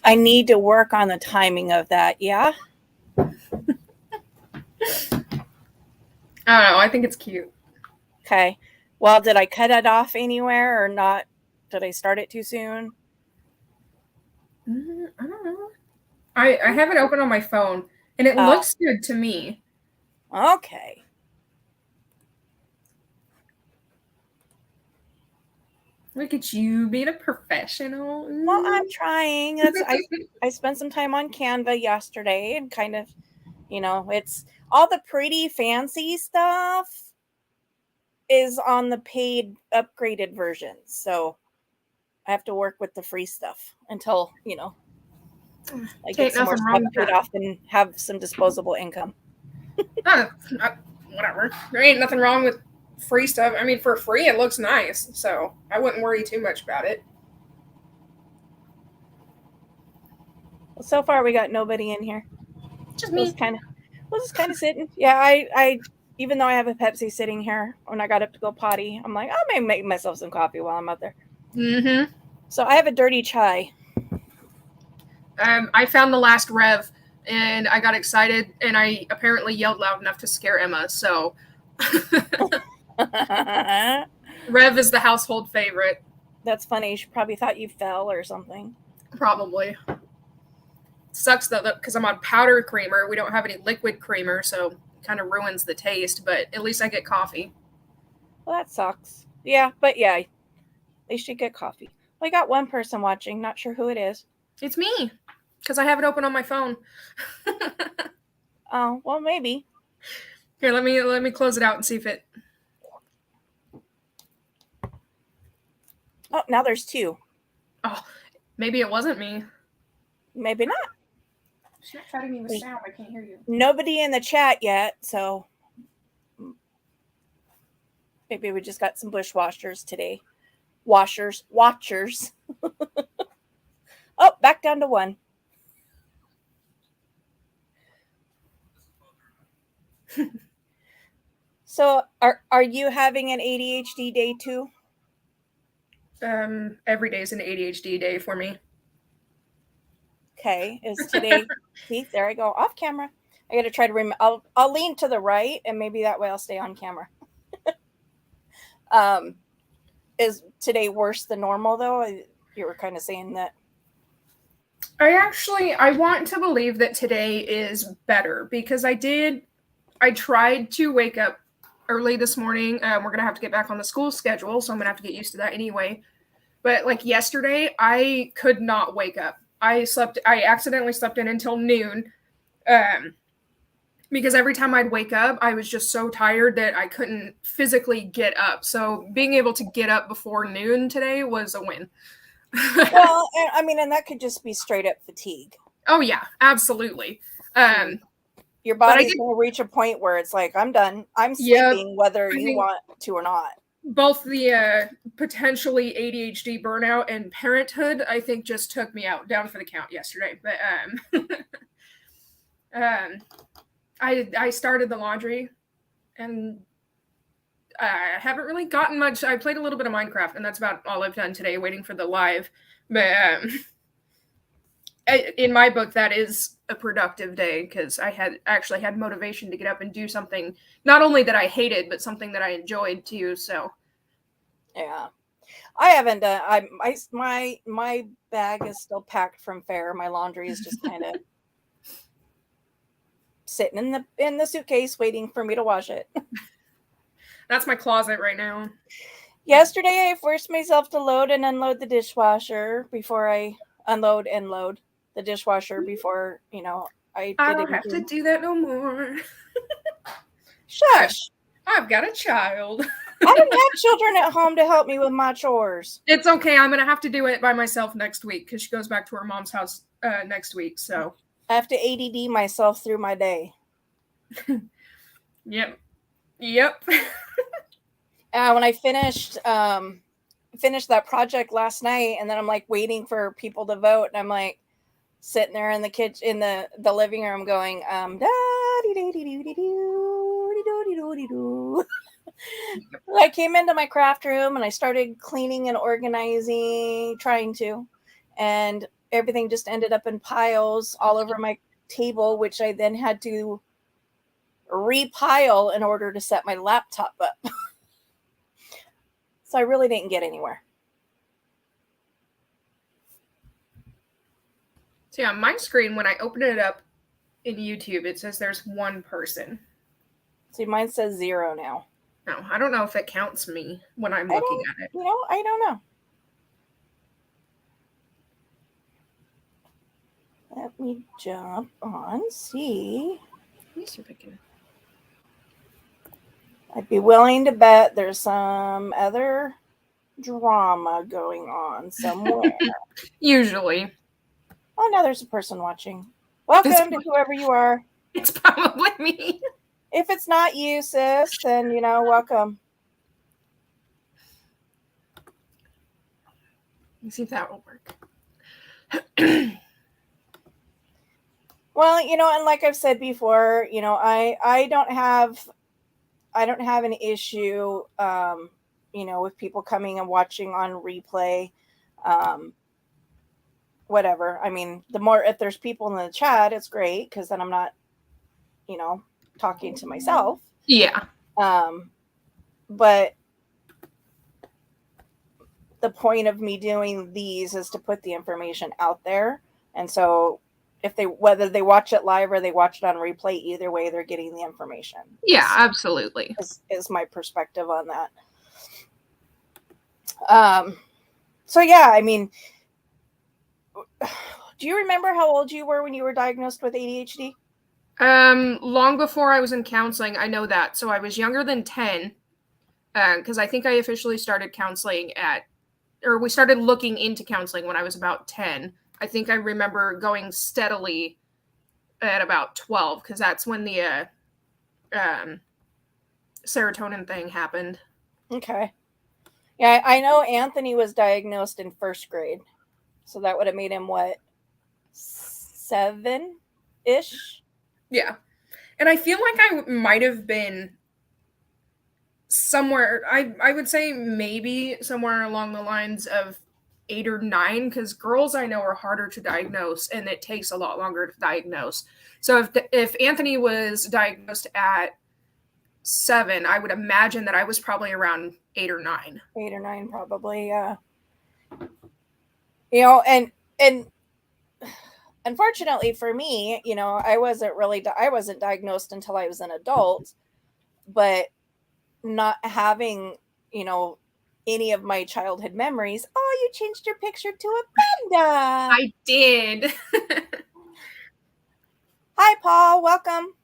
I need to work on the timing of that. Yeah. I don't know. I think it's cute. Okay. Well, did I cut it off anywhere or not? Did I start it too soon? I don't know. I have it open on my phone, and it Oh, looks good to me. okay. Look at you being a professional. Well, I'm trying. I spent some time on Canva yesterday and kind of, it's all the pretty fancy stuff is on the paid upgraded versions. So I have to work with the free stuff until, I get Ain't some more nothing wrong stuff with paid that. off and have some disposable income. Whatever. There ain't nothing wrong with free stuff. I mean, for free, it looks nice, so I wouldn't worry too much about it. Well, so far we got nobody in here. Just me. We're just kind of sitting. Yeah, I even though I have a Pepsi sitting here, when I got up to go potty, I'm like, I may make myself some coffee while I'm out there. Mm-hmm. So I have a dirty chai. I found the last Rev, and I got excited, and I apparently yelled loud enough to scare Emma. So Rev is the household favorite. That's funny. She probably thought you fell or something. Probably. Sucks though, because I'm on powder creamer. We don't have any liquid creamer, so it kind of ruins the taste, but at least I get coffee. Well, that sucks. Yeah, but yeah, at least you get coffee. Well, I got one person watching. Not sure who it is. It's me, because I have it open on my phone. Oh, well, maybe. Here, let me close it out and see if it. Oh, now there's two. Oh, maybe it wasn't me. Maybe not. She's not chatting me with sound. I can't hear you. Nobody in the chat yet, so maybe we just got some bushwashers today. Watchers. Oh, back down to one. So, are you having an ADHD day too? Every day is an ADHD day for me. Okay, is today? See, there I go off camera. I got to try to I'll lean to the right, and maybe that way I'll stay on camera. Is today worse than normal though? You were kind of saying that. I want to believe that today is better because I tried to wake up early this morning. We're going to have to get back on the school schedule, so I'm going to have to get used to that anyway. But like yesterday, I could not wake up. I accidentally slept in until noon. Because every time I'd wake up, I was just so tired that I couldn't physically get up. So being able to get up before noon today was a win. Well, I mean, and that could just be straight up fatigue. Oh yeah, absolutely. Your body's going to reach a point where it's like, I'm done. I'm sleeping, whether you want to or not. Both the potentially ADHD burnout and parenthood, I think, just took me out, down for the count yesterday. But I started the laundry, and I haven't really gotten much. I played a little bit of Minecraft, and that's about all I've done today, waiting for the live. But in my book, that is a productive day because I actually had motivation to get up and do something, not only that I hated, but something that I enjoyed too. So, yeah, I haven't done. My bag is still packed from fair. My laundry is just kind of sitting in the suitcase, waiting for me to wash it. That's my closet right now. Yesterday, I forced myself to load and unload the dishwasher before I unload and load the dishwasher before, I don't have to do that no more. Shush. I've got a child. I don't have children at home to help me with my chores. It's okay. I'm going to have to do it by myself next week because she goes back to her mom's house next week. So I have to ADD myself through my day. Yep. When I finished that project last night, and then I'm like waiting for people to vote, and I'm like sitting there in the kitchen, in the living room, going I came into my craft room and I started cleaning and organizing, trying to, and everything just ended up in piles all over my table, which I then had to repile in order to set my laptop up. So I really didn't get anywhere. So yeah, my screen, when I open it up in YouTube, it says there's one person. See, mine says 0 now. No, I don't know if it counts me when I'm looking at it. I don't know. Let me jump on, see. Let me see if I can. I'd be willing to bet there's some other drama going on somewhere. Usually. Oh, now there's a person watching. Welcome to whoever you are. It's probably me. If it's not you, sis, then, welcome. Let me see if that will work. Well, and like I've said before, I don't have an issue, with people coming and watching on replay. Whatever. I mean, the more, if there's people in the chat, it's great, because then I'm not, talking to myself. Yeah. But the point of me doing these is to put the information out there. And so whether they watch it live or they watch it on replay, either way, they're getting the information. Yeah, absolutely. Is my perspective on that. So yeah, I mean, do you remember how old you were when you were diagnosed with ADHD? Long before I was in counseling, I know that. So I was younger than 10, because I think I officially started counseling we started looking into counseling when I was about 10. I think I remember going steadily at about 12, because that's when the serotonin thing happened. Okay. Yeah, I know Anthony was diagnosed in 1st grade. So that would have made him, what, 7-ish? Yeah. And I feel like I might have been somewhere, I would say maybe somewhere along the lines of 8 or 9, because girls I know are harder to diagnose, and it takes a lot longer to diagnose. So if Anthony was diagnosed at 7, I would imagine that I was probably around 8 or 9. 8 or 9, probably, yeah. And unfortunately for me, I wasn't diagnosed until I was an adult, but not having, any of my childhood memories. Oh, you changed your picture to a panda. I did. Hi, Paul. Welcome.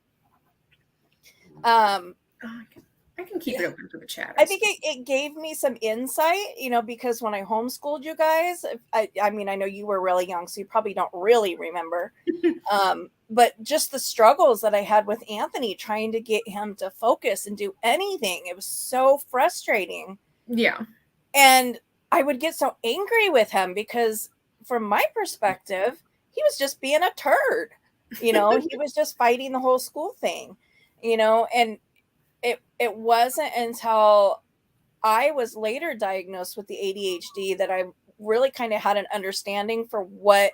I can keep it open for the chat. I think it gave me some insight, because when I homeschooled you guys, I mean, I know you were really young, so you probably don't really remember. But just the struggles that I had with Anthony trying to get him to focus and do anything. It was so frustrating. Yeah. And I would get so angry with him because from my perspective, he was just being a turd. He was just fighting the whole school thing, and it wasn't until I was later diagnosed with the ADHD that I really kind of had an understanding for what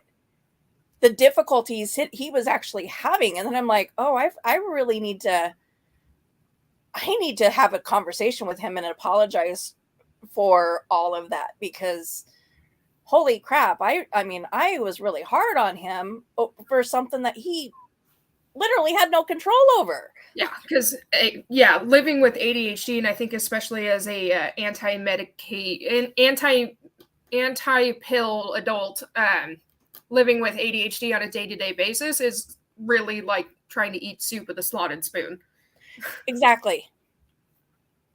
the difficulties he was actually having. And then I'm like, oh, I really need to have a conversation with him and apologize for all of that, because holy crap, I mean, I was really hard on him for something that he literally had no control over. Yeah, because living with ADHD, and I think especially as a anti-pill adult, living with ADHD on a day-to-day basis is really like trying to eat soup with a slotted spoon. Exactly.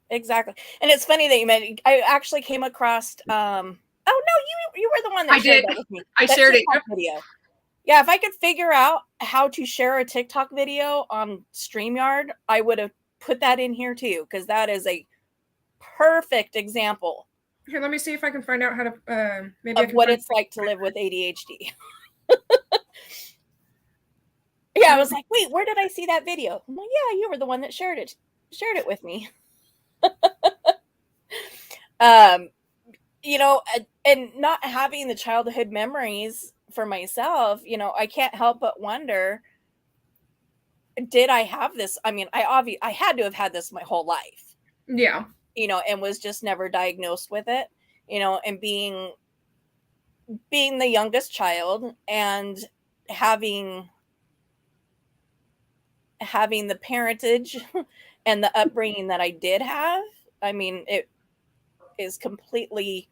And it's funny that you mentioned, I actually came across, oh no, you were the one that shared that with me. I shared it. Video. Yeah, if I could figure out how to share a TikTok video on StreamYard, I would have put that in here too, because that is a perfect example. Here, let me see if I can find out how to what it's like to live with ADHD. Yeah, I was like, wait, where did I see that video? I'm like, yeah, you were the one that shared it with me. And not having the childhood memories for myself, you know, I can't help but wonder, did I have this? I mean, I had to have had this my whole life, Yeah. you know, and was just never diagnosed with it, you know, and being the youngest child and having the parentage and the upbringing that I did have. I mean, it is completely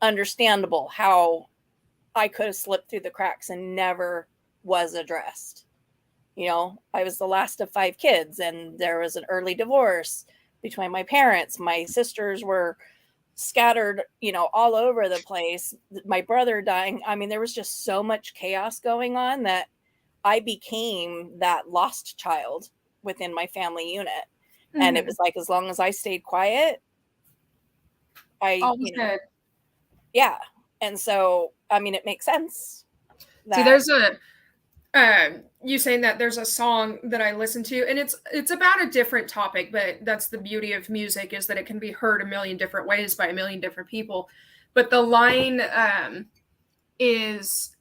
understandable how I could have slipped through the cracks and never was addressed. You know, I was the last of 5 kids, and there was an early divorce between my parents. My sisters were scattered, you know, all over the place. My brother dying. I mean, there was just so much chaos going on that I became that lost child within my family unit. Mm-hmm. And it was like, as long as I stayed quiet, all was good. Yeah. And so, I mean, it makes sense. See, there's you saying that there's a song that I listen to, and it's about a different topic, but that's the beauty of music, is that it can be heard a million different ways by a million different people. But the line is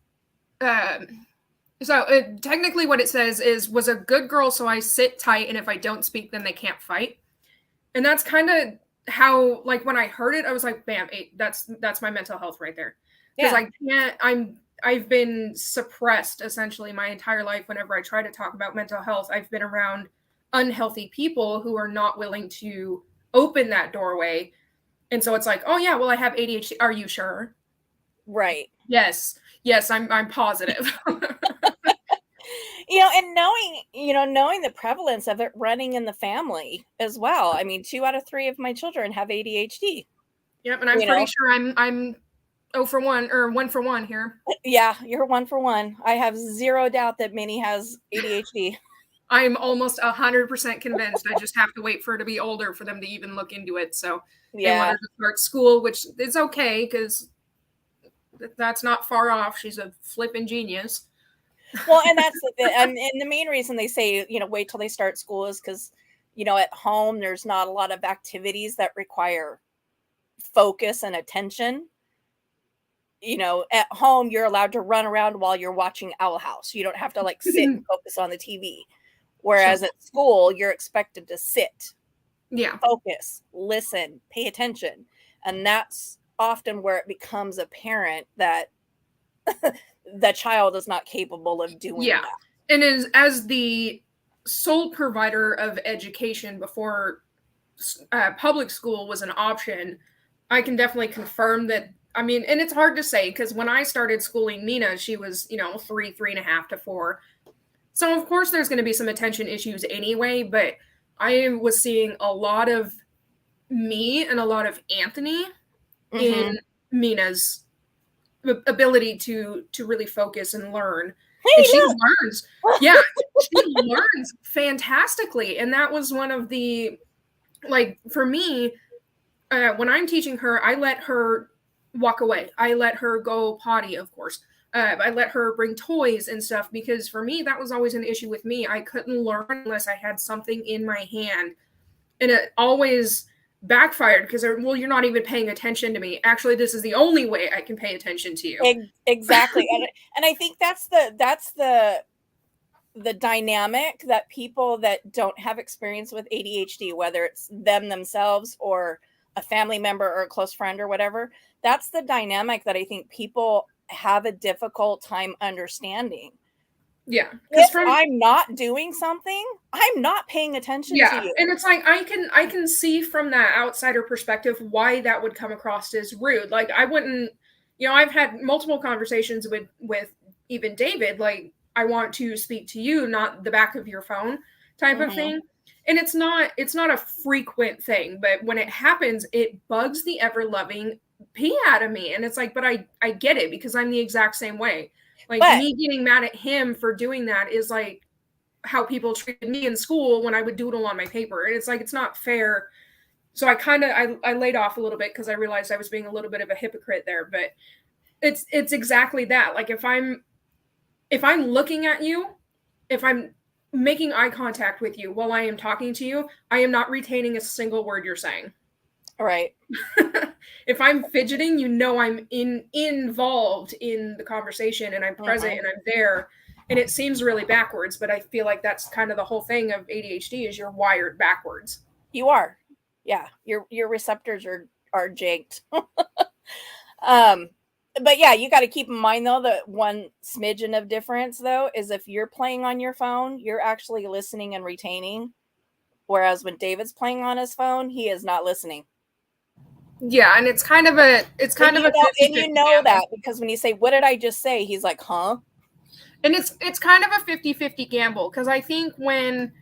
technically what it says is, was a good girl, so I sit tight, and if I don't speak, then they can't fight. And that's kind of how, like, when I heard it, I was like, bam, that's my mental health right there. Because I've been suppressed essentially my entire life. Whenever I try to talk about mental health, I've been around unhealthy people who are not willing to open that doorway. And so it's like, oh yeah, well, I have ADHD. Are you sure? Right. Yes, I'm positive. You know, and knowing the prevalence of it running in the family as well. I mean, 2 out of 3 of my children have ADHD. Yep, and I'm pretty sure I'm 0 for 1 or 1 for 1 here. Yeah, you're 1 for 1. I have zero doubt that Minnie has ADHD. I'm almost 100% convinced. I just have to wait for her to be older for them to even look into it. So they want her to start school, which is okay because that's not far off. She's a flipping genius. Well, and that's and the main reason they say, you know, wait till they start school is because, you know, at home there's not a lot of activities that require focus and attention. You know, at home you're allowed to run around while you're watching Owl House. You don't have to like sit and focus on the TV. Whereas at school you're expected to sit, focus, listen, pay attention. And that's often where it becomes apparent that the child is not capable of doing that. And as the sole provider of education before public school was an option, I can definitely confirm that. I mean, and it's hard to say because when I started schooling Mina, she was, you know, 3.5 to 4. So of course there's going to be some attention issues anyway, but I was seeing a lot of me and a lot of Anthony in Mina's ability to really focus and learn. And she learns. Yeah, she learns fantastically. And that was one of the, like, for me, when I'm teaching her, I let her walk away. I let her go potty, of course. I let her bring toys and stuff because for me, that was always an issue with me. I couldn't learn unless I had something in my hand. And it always backfired because, well, you're not even paying attention to me. Actually, this is the only way I can pay attention to you. Exactly. and I think that's the dynamic that people that don't have experience with ADHD, whether it's them themselves or a family member or a close friend or whatever, that's the dynamic that I think people have a difficult time understanding. Yeah. If I'm not doing something, I'm not paying attention to you. And it's like I can see from that outsider perspective why that would come across as rude. Like I wouldn't, you know, I've had multiple conversations with even David, like, I want to speak to you, not the back of your phone type of thing. And it's not a frequent thing, but when it happens, it bugs the ever-loving pee out of me. And it's like, but I get it because I'm the exact same way. Like me getting mad at him for doing that is like how people treated me in school when I would doodle on my paper. And it's like, it's not fair. So I laid off a little bit because I realized I was being a little bit of a hypocrite there, but it's exactly that. Like if I'm looking at you, if I'm making eye contact with you while I am talking to you, I am not retaining a single word you're saying. Right. If I'm fidgeting, I'm involved in the conversation and I'm present and I'm there. And it seems really backwards, but I feel like that's kind of the whole thing of ADHD is you're wired backwards. You are. Yeah. Your receptors are jaked. But yeah, you got to keep in mind though that one smidgen of difference though is if you're playing on your phone, you're actually listening and retaining. Whereas when David's playing on his phone, he is not listening. Yeah, and it's kind of a 50-50 and you know that because when you say, "What did I just say?" He's like, "Huh?" And it's kind of a 50-50 gamble because I think when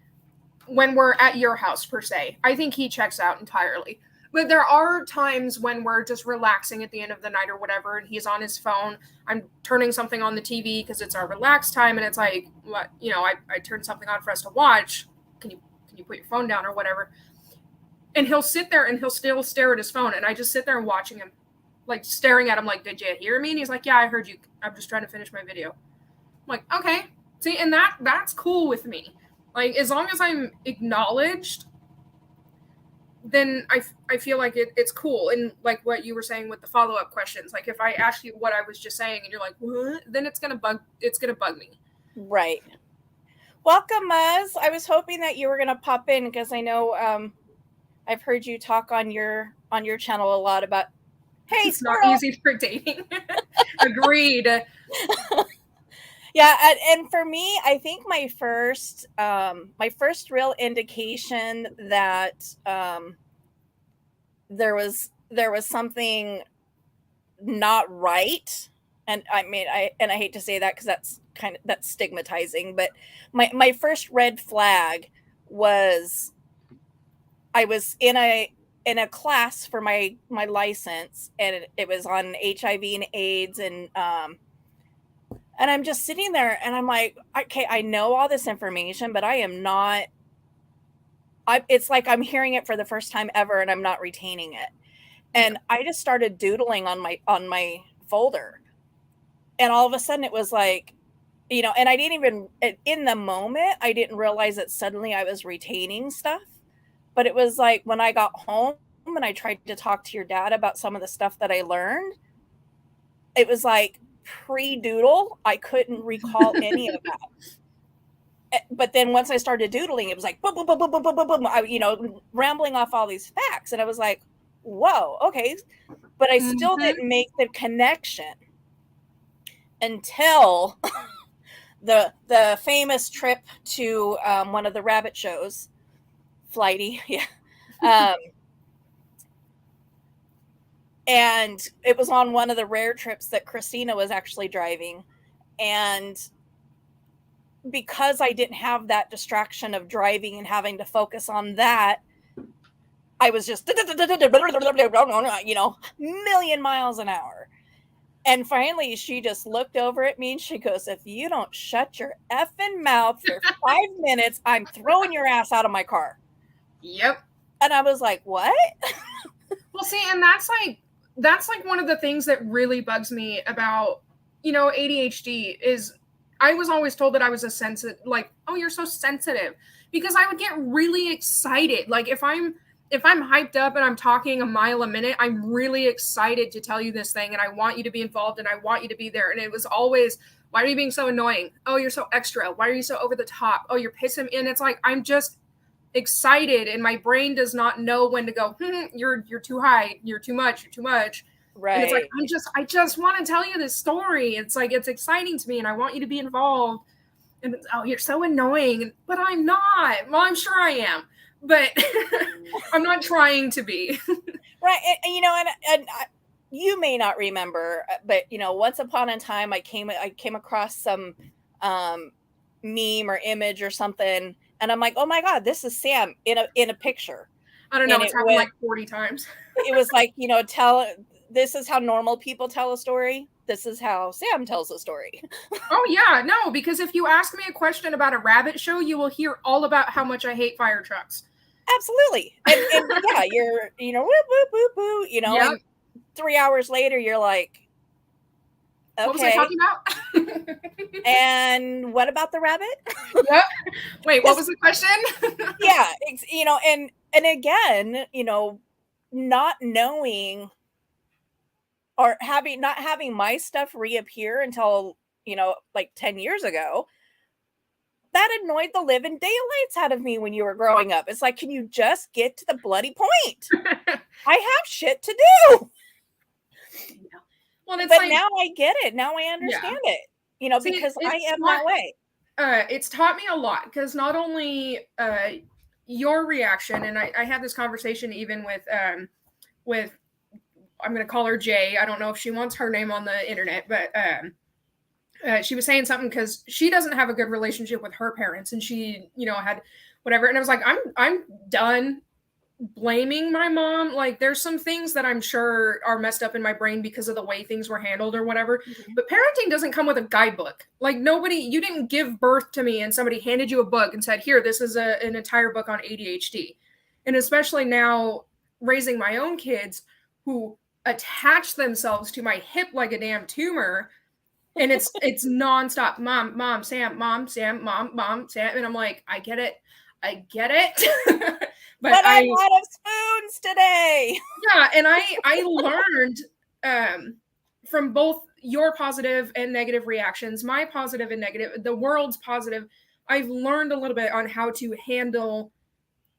we're at your house per se, I think he checks out entirely. But there are times when we're just relaxing at the end of the night or whatever, and he's on his phone. I'm turning something on the TV because it's our relaxed time, and it's like, I turned something on for us to watch. Can you put your phone down or whatever? And he'll sit there and he'll still stare at his phone, and I just sit there and watching him, like staring at him, like, "Did you hear me?" And he's like, "Yeah, I heard you. I'm just trying to finish my video." I'm like, "Okay, see," and that's cool with me. Like, as long as I'm acknowledged, then I feel like it's cool. And like what you were saying with the follow-up questions, like if I ask you what I was just saying and you're like, "What?" then it's gonna bug me. Right. Welcome, Muzz. I was hoping that you were gonna pop in because I know I've heard you talk on your channel a lot about, hey, it's squirrel. Not easy for dating. Agreed. Yeah, and for me, I think my first real indication that there was something not right, and I mean, I hate to say that because that's stigmatizing, but my first red flag was I was in a class for my license, and it was on HIV and AIDS, and I'm just sitting there and I'm like, okay, I know all this information, but I am not, it's like I'm hearing it for the first time ever and I'm not retaining it. And I just started doodling on my folder. And all of a sudden it was like, and I didn't even, in the moment, I didn't realize that suddenly I was retaining stuff. But it was like when I got home and I tried to talk to your dad about some of the stuff that I learned, it was like, pre-doodle, I couldn't recall any of that. But then once I started doodling, it was like boom, boom, boom, boom, boom, boom, boom, boom. I, rambling off all these facts, and I was like, "Whoa, okay," but I still didn't make the connection until the famous trip to one of the rabbit shows, Flighty, yeah. And it was on one of the rare trips that Christina was actually driving. And because I didn't have that distraction of driving and having to focus on that, I was just, million miles an hour. And finally, she just looked over at me and she goes, "If you don't shut your effing mouth for 5 minutes, I'm throwing your ass out of my car." Yep. And I was like, "What?" Well, see, and that's like one of the things that really bugs me about, ADHD is I was always told that I was a sensitive, like, "Oh, you're so sensitive," because I would get really excited. Like if I'm hyped up and I'm talking a mile a minute, I'm really excited to tell you this thing and I want you to be involved and I want you to be there. And it was always, "Why are you being so annoying? Oh, you're so extra. Why are you so over the top? Oh, you're pissing me." And it's like, I'm just excited and my brain does not know when to go, you're too high, you're too much. Right. And it's like, I just want to tell you this story. It's like, it's exciting to me and I want you to be involved. And it's, "Oh, you're so annoying." But I'm not. Well, I'm sure I am, but I'm not trying to be. Right. And you may not remember, but once upon a time I came across some meme or image or something, and I'm like, "Oh my God, this is Sam in a picture." I don't know, it's happened like 40 times. It was like, this is how normal people tell a story. This is how Sam tells a story. Oh yeah, no, because if you ask me a question about a rabbit show, you will hear all about how much I hate fire trucks. Absolutely. And yeah, you're, whoop, whoop, whoop, whoop, yep. And 3 hours later, you're like, "Okay. What was I talking about?" And what about the rabbit? Yep. Wait, what was the question? Yeah. And again, not knowing or not having my stuff reappear until, like 10 years ago, that annoyed the living daylights out of me when you were growing up. It's like, can you just get to the bloody point? I have shit to do. Yeah. Well, it's but like, now I get it. Now I understand it. See, because I am that way. It's taught me a lot, because not only your reaction, and I had this conversation even with I'm going to call her Jay. I don't know if she wants her name on the internet, but she was saying something because she doesn't have a good relationship with her parents, and she, had whatever. And I was like, I'm done blaming my mom. Like, there's some things that I'm sure are messed up in my brain because of the way things were handled or whatever. Mm-hmm. But parenting doesn't come with a guidebook. Like, you didn't give birth to me and somebody handed you a book and said, here, this is an entire book on ADHD. And especially now raising my own kids who attach themselves to my hip like a damn tumor. And it's nonstop. Mom, Sam, mom, Sam, mom, Sam. And I'm like, I get it. But I'm out of spoons today. Yeah, and I learned from both your positive and negative reactions, my positive and negative, the world's positive. I've learned a little bit on how to handle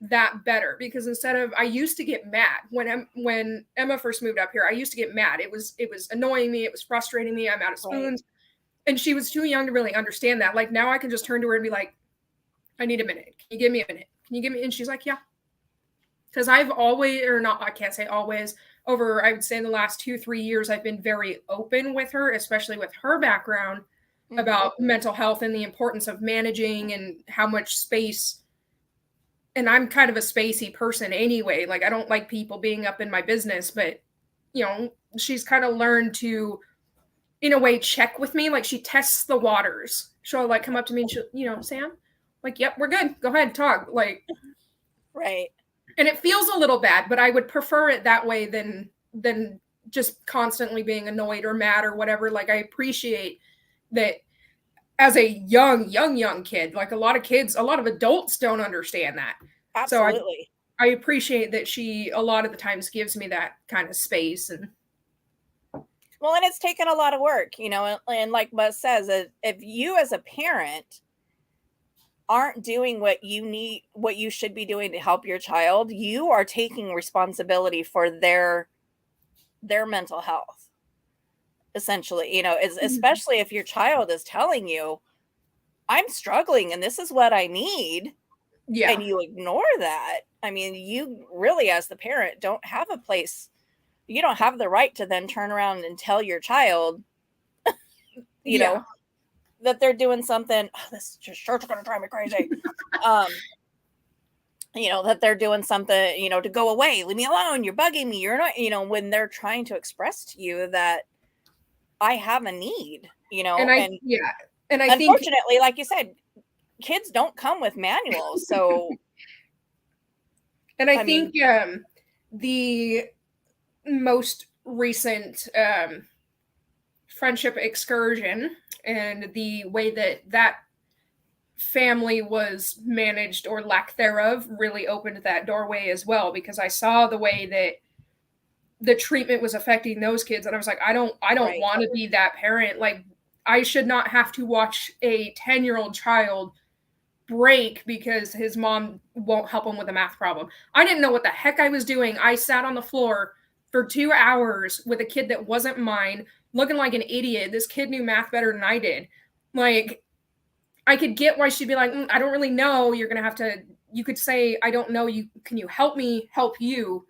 that better, because instead of, I used to get mad when Emma first moved up here. I used to get mad. It was annoying me. It was frustrating me. I'm out of spoons. Right. And she was too young to really understand that. Like, now I can just turn to her and be like, I need a minute. Can you give me a minute? Can you give me? And she's like, yeah. Because I've always, or not, I can't say always, over, I would say in the last 2-3 years, I've been very open with her, especially with her background, mm-hmm. about mental health and the importance of managing and how much space. And I'm kind of a spacey person anyway. Like, I don't like people being up in my business, but, she's kind of learned to, in a way, check with me. Like, she tests the waters. She'll like come up to me and she'll, Sam, like, yep, we're good. Go ahead, talk. Like, right. And it feels a little bad, but I would prefer it that way than just constantly being annoyed or mad or whatever. Like, I appreciate that as a young kid, like a lot of adults don't understand that. Absolutely. So I appreciate that she a lot of the times gives me that kind of space. And well, and it's taken a lot of work, and like Buzz says, if you as a parent aren't doing what you should be doing to help your child, you are taking responsibility for their mental health, essentially. Especially if your child is telling you, I'm struggling and this is what I need, and you ignore that. I mean, you really, as the parent, don't have a place. You don't have the right to then turn around and tell your child, you know, that they're doing something. Oh, this shirt's going to drive me crazy. That they're doing something, to go away, leave me alone. You're bugging me. You're not, when they're trying to express to you that I have a need, and unfortunately, like you said, kids don't come with manuals. So, and I think the most recent friendship excursion and the way that family was managed, or lack thereof, really opened that doorway as well, because I saw the way that the treatment was affecting those kids, and I was like, I don't right. want to be that parent. Like, I should not have to watch a 10-year-old child break because his mom won't help him with a math problem. I didn't know what the heck I was doing. I sat on the floor for 2 hours with a kid that wasn't mine, looking like an idiot. This kid knew math better than I did. Like, I could get why she'd be like, I don't really know. You're going to have to, you could say, I don't know. Can you help me help you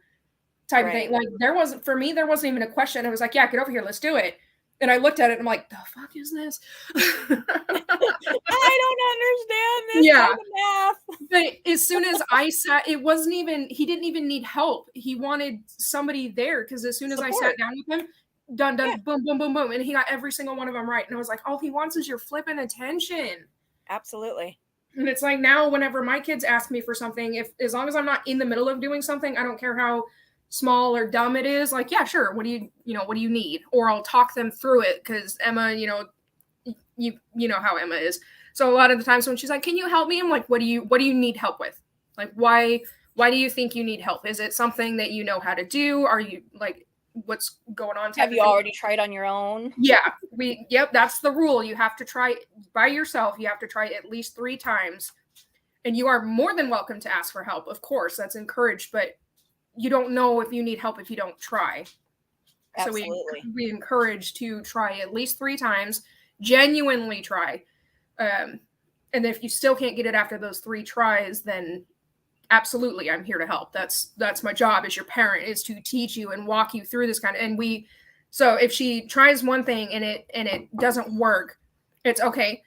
type of thing. Like, there wasn't even a question. I was like, yeah, get over here. Let's do it. And I looked at it and I'm like, the fuck is this? I don't understand this type of math. But as soon as I sat, he didn't even need help. He wanted somebody there, because as soon as I sat down with him, done, boom, boom, boom, boom. And he got every single one of them right. And I was like, all he wants is your flipping attention. Absolutely. And it's like, now whenever my kids ask me for something, as long as I'm not in the middle of doing something, I don't care how small or dumb it is, like, yeah, sure. What do you need? Or I'll talk them through it, because Emma, you know how Emma is. So a lot of the times when she's like, can you help me? I'm like, what do you need help with? Like, why Why do you think you need help? Is it something that you know how to do? Are you like, what's going on? Have you already tried on your own? Yeah, yep, that's the rule. You have to try by yourself. You have to try at least 3 times. And you are more than welcome to ask for help. Of course, that's encouraged, but you don't know if you need help if you don't try. Absolutely. So we encourage to try at least 3 times, genuinely try. And if you still can't get it after those 3 tries, then absolutely, I'm here to help. That's my job as your parent, is to teach you and walk you through this kind of, so if she tries one thing and it doesn't work, it's okay.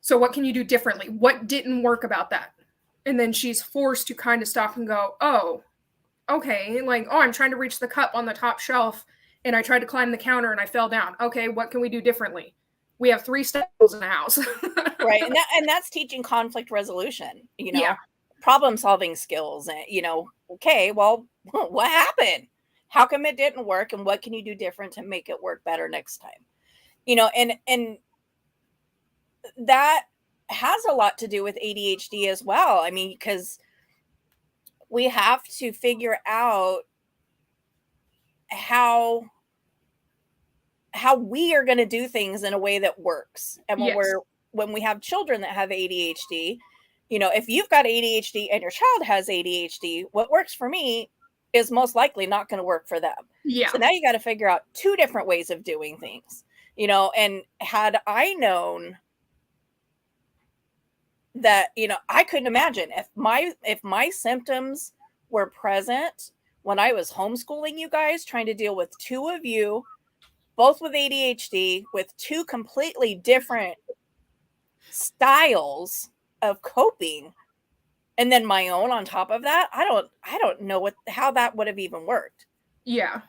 So what can you do differently? What didn't work about that? And then she's forced to kind of stop and go, oh, okay, like, oh, I'm trying to reach the cup on the top shelf and I tried to climb the counter and I fell down. Okay, what can we do differently? We have 3 staples in the house. Right. And that's teaching conflict resolution, Yeah. problem solving skills. And, okay, well, what happened? How come it didn't work? And what can you do different to make it work better next time? And that has a lot to do with ADHD as well. I mean, because we have to figure out how we are going to do things in a way that works. And when we have children that have ADHD, if you've got ADHD and your child has ADHD, what works for me is most likely not going to work for them. Yeah. So now you got to figure out 2 different ways of doing things, and had I known that, I couldn't imagine if my symptoms were present when I was homeschooling you guys, trying to deal with 2 of you, both with ADHD, with 2 completely different styles of coping, and then my own on top of that. I don't know how that would have even worked. Yeah.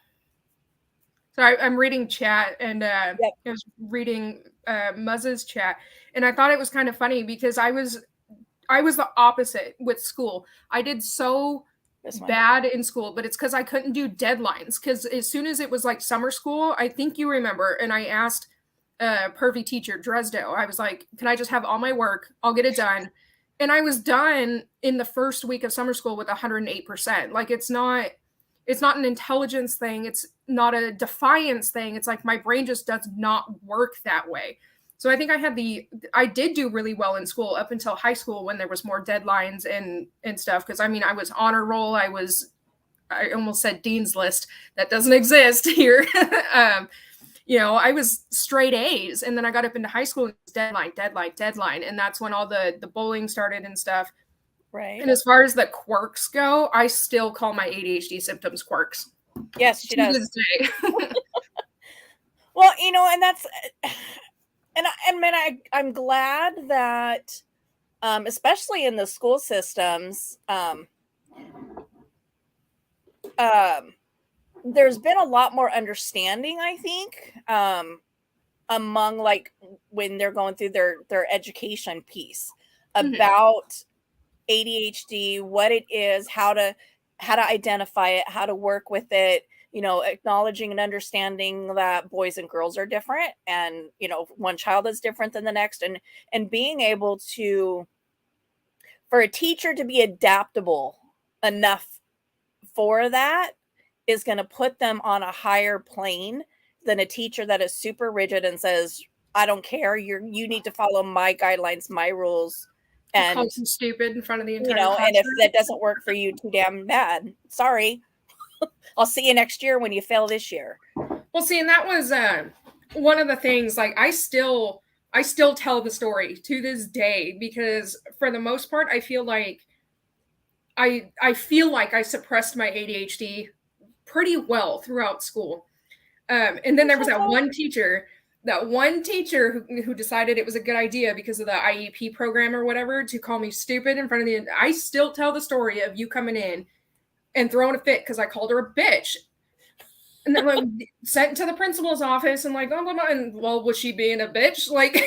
So I'm reading chat, and Yep. I was reading Muzz's chat, and I thought it was kind of funny because I was the opposite with school. I did so bad in school, but it's because I couldn't do deadlines. Because as soon as it was like summer school, I think you remember, and I asked pervy teacher Dresdo, I was like, can I just have all my work? I'll get it done. And I was done in the first week of summer school with 108%. Like, it's not an intelligence thing. It's not a defiance thing. It's like my brain just does not work that way. So I think I did do really well in school up until high school when there was more deadlines and stuff. Because I mean, I was honor roll. I almost said Dean's List. That doesn't exist here. I was straight A's, and then I got up into high school and it was deadline. And that's when all the bullying started and stuff. Right. And as far as the quirks go, I still call my ADHD symptoms quirks. Yes, she does. Well, and that's, and I'm glad that, especially in the school systems, there's been a lot more understanding, I think, among, like, when they're going through their education piece about ADHD, what it is, how to identify it, how to work with it, acknowledging and understanding that boys and girls are different, and one child is different than the next, and being able to, for a teacher to be adaptable enough for that, is going to put them on a higher plane than a teacher that is super rigid and says, I don't care, you need to follow my guidelines, my rules. And calls them stupid in front of the entire classroom. And if that doesn't work for you, too damn bad. Sorry. I'll see you next year when you fail this year. Well, see, and that was one of the things, like, I still tell the story to this day, because for the most part, I feel like I suppressed my ADHD pretty well throughout school. And then there was that one teacher who decided it was a good idea because of the IEP program or whatever to call me stupid in front of I still tell the story of you coming in and throwing a fit because I called her a bitch. And then like sent to the principal's office and like, oh, and well, was she being a bitch? Like,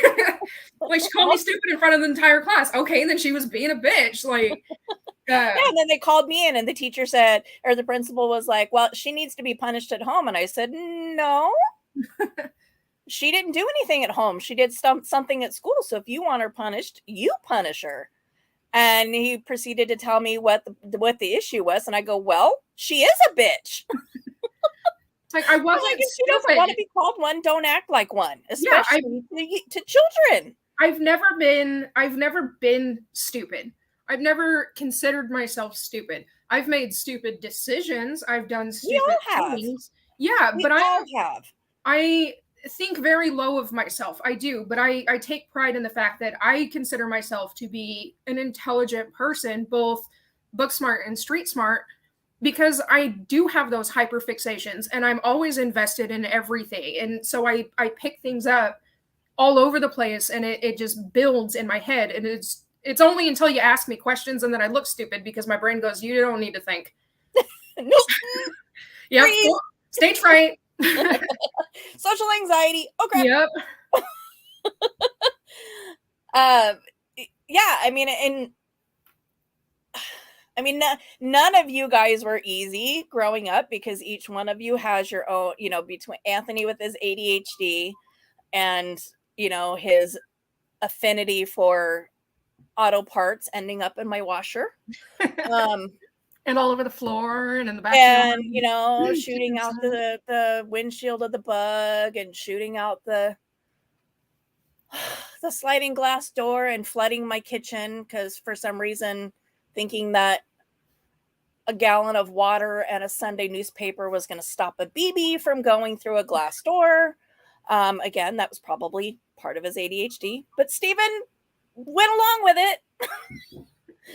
like she called me stupid in front of the entire class. Okay, then she was being a bitch. Like, yeah, and then they called me in and the teacher said, or the principal was like, well, she needs to be punished at home. And I said, no. She didn't do anything at home. She did something at school. So if you want her punished, you punish her. And he proceeded to tell me what the issue was. And I go, well, she is a bitch. It's like, I wasn't like, if she doesn't want to be called one, don't act like one, especially to children. I've never been stupid. I've never considered myself stupid. I've made stupid decisions. I've done stupid things. Yeah, we but all have. I think very low of myself. I do, but I take pride in the fact that I consider myself to be an intelligent person, both book smart and street smart, because I do have those hyperfixations and I'm always invested in everything. And so I pick things up all over the place and it just builds in my head. And it's only until you ask me questions and then I look stupid because my brain goes, you don't need to think. Nope. Yep. Stage fright. Social anxiety. Okay. Yep. Yeah, none of you guys were easy growing up because each one of you has your own, between Anthony with his ADHD and, his affinity for auto parts ending up in my washer. And all over the floor and in the backyard. And, shooting out the windshield of the bug and shooting out the sliding glass door and flooding my kitchen because for some reason thinking that a gallon of water and a Sunday newspaper was going to stop a BB from going through a glass door. Again, that was probably part of his ADHD, but Stephen went along with it.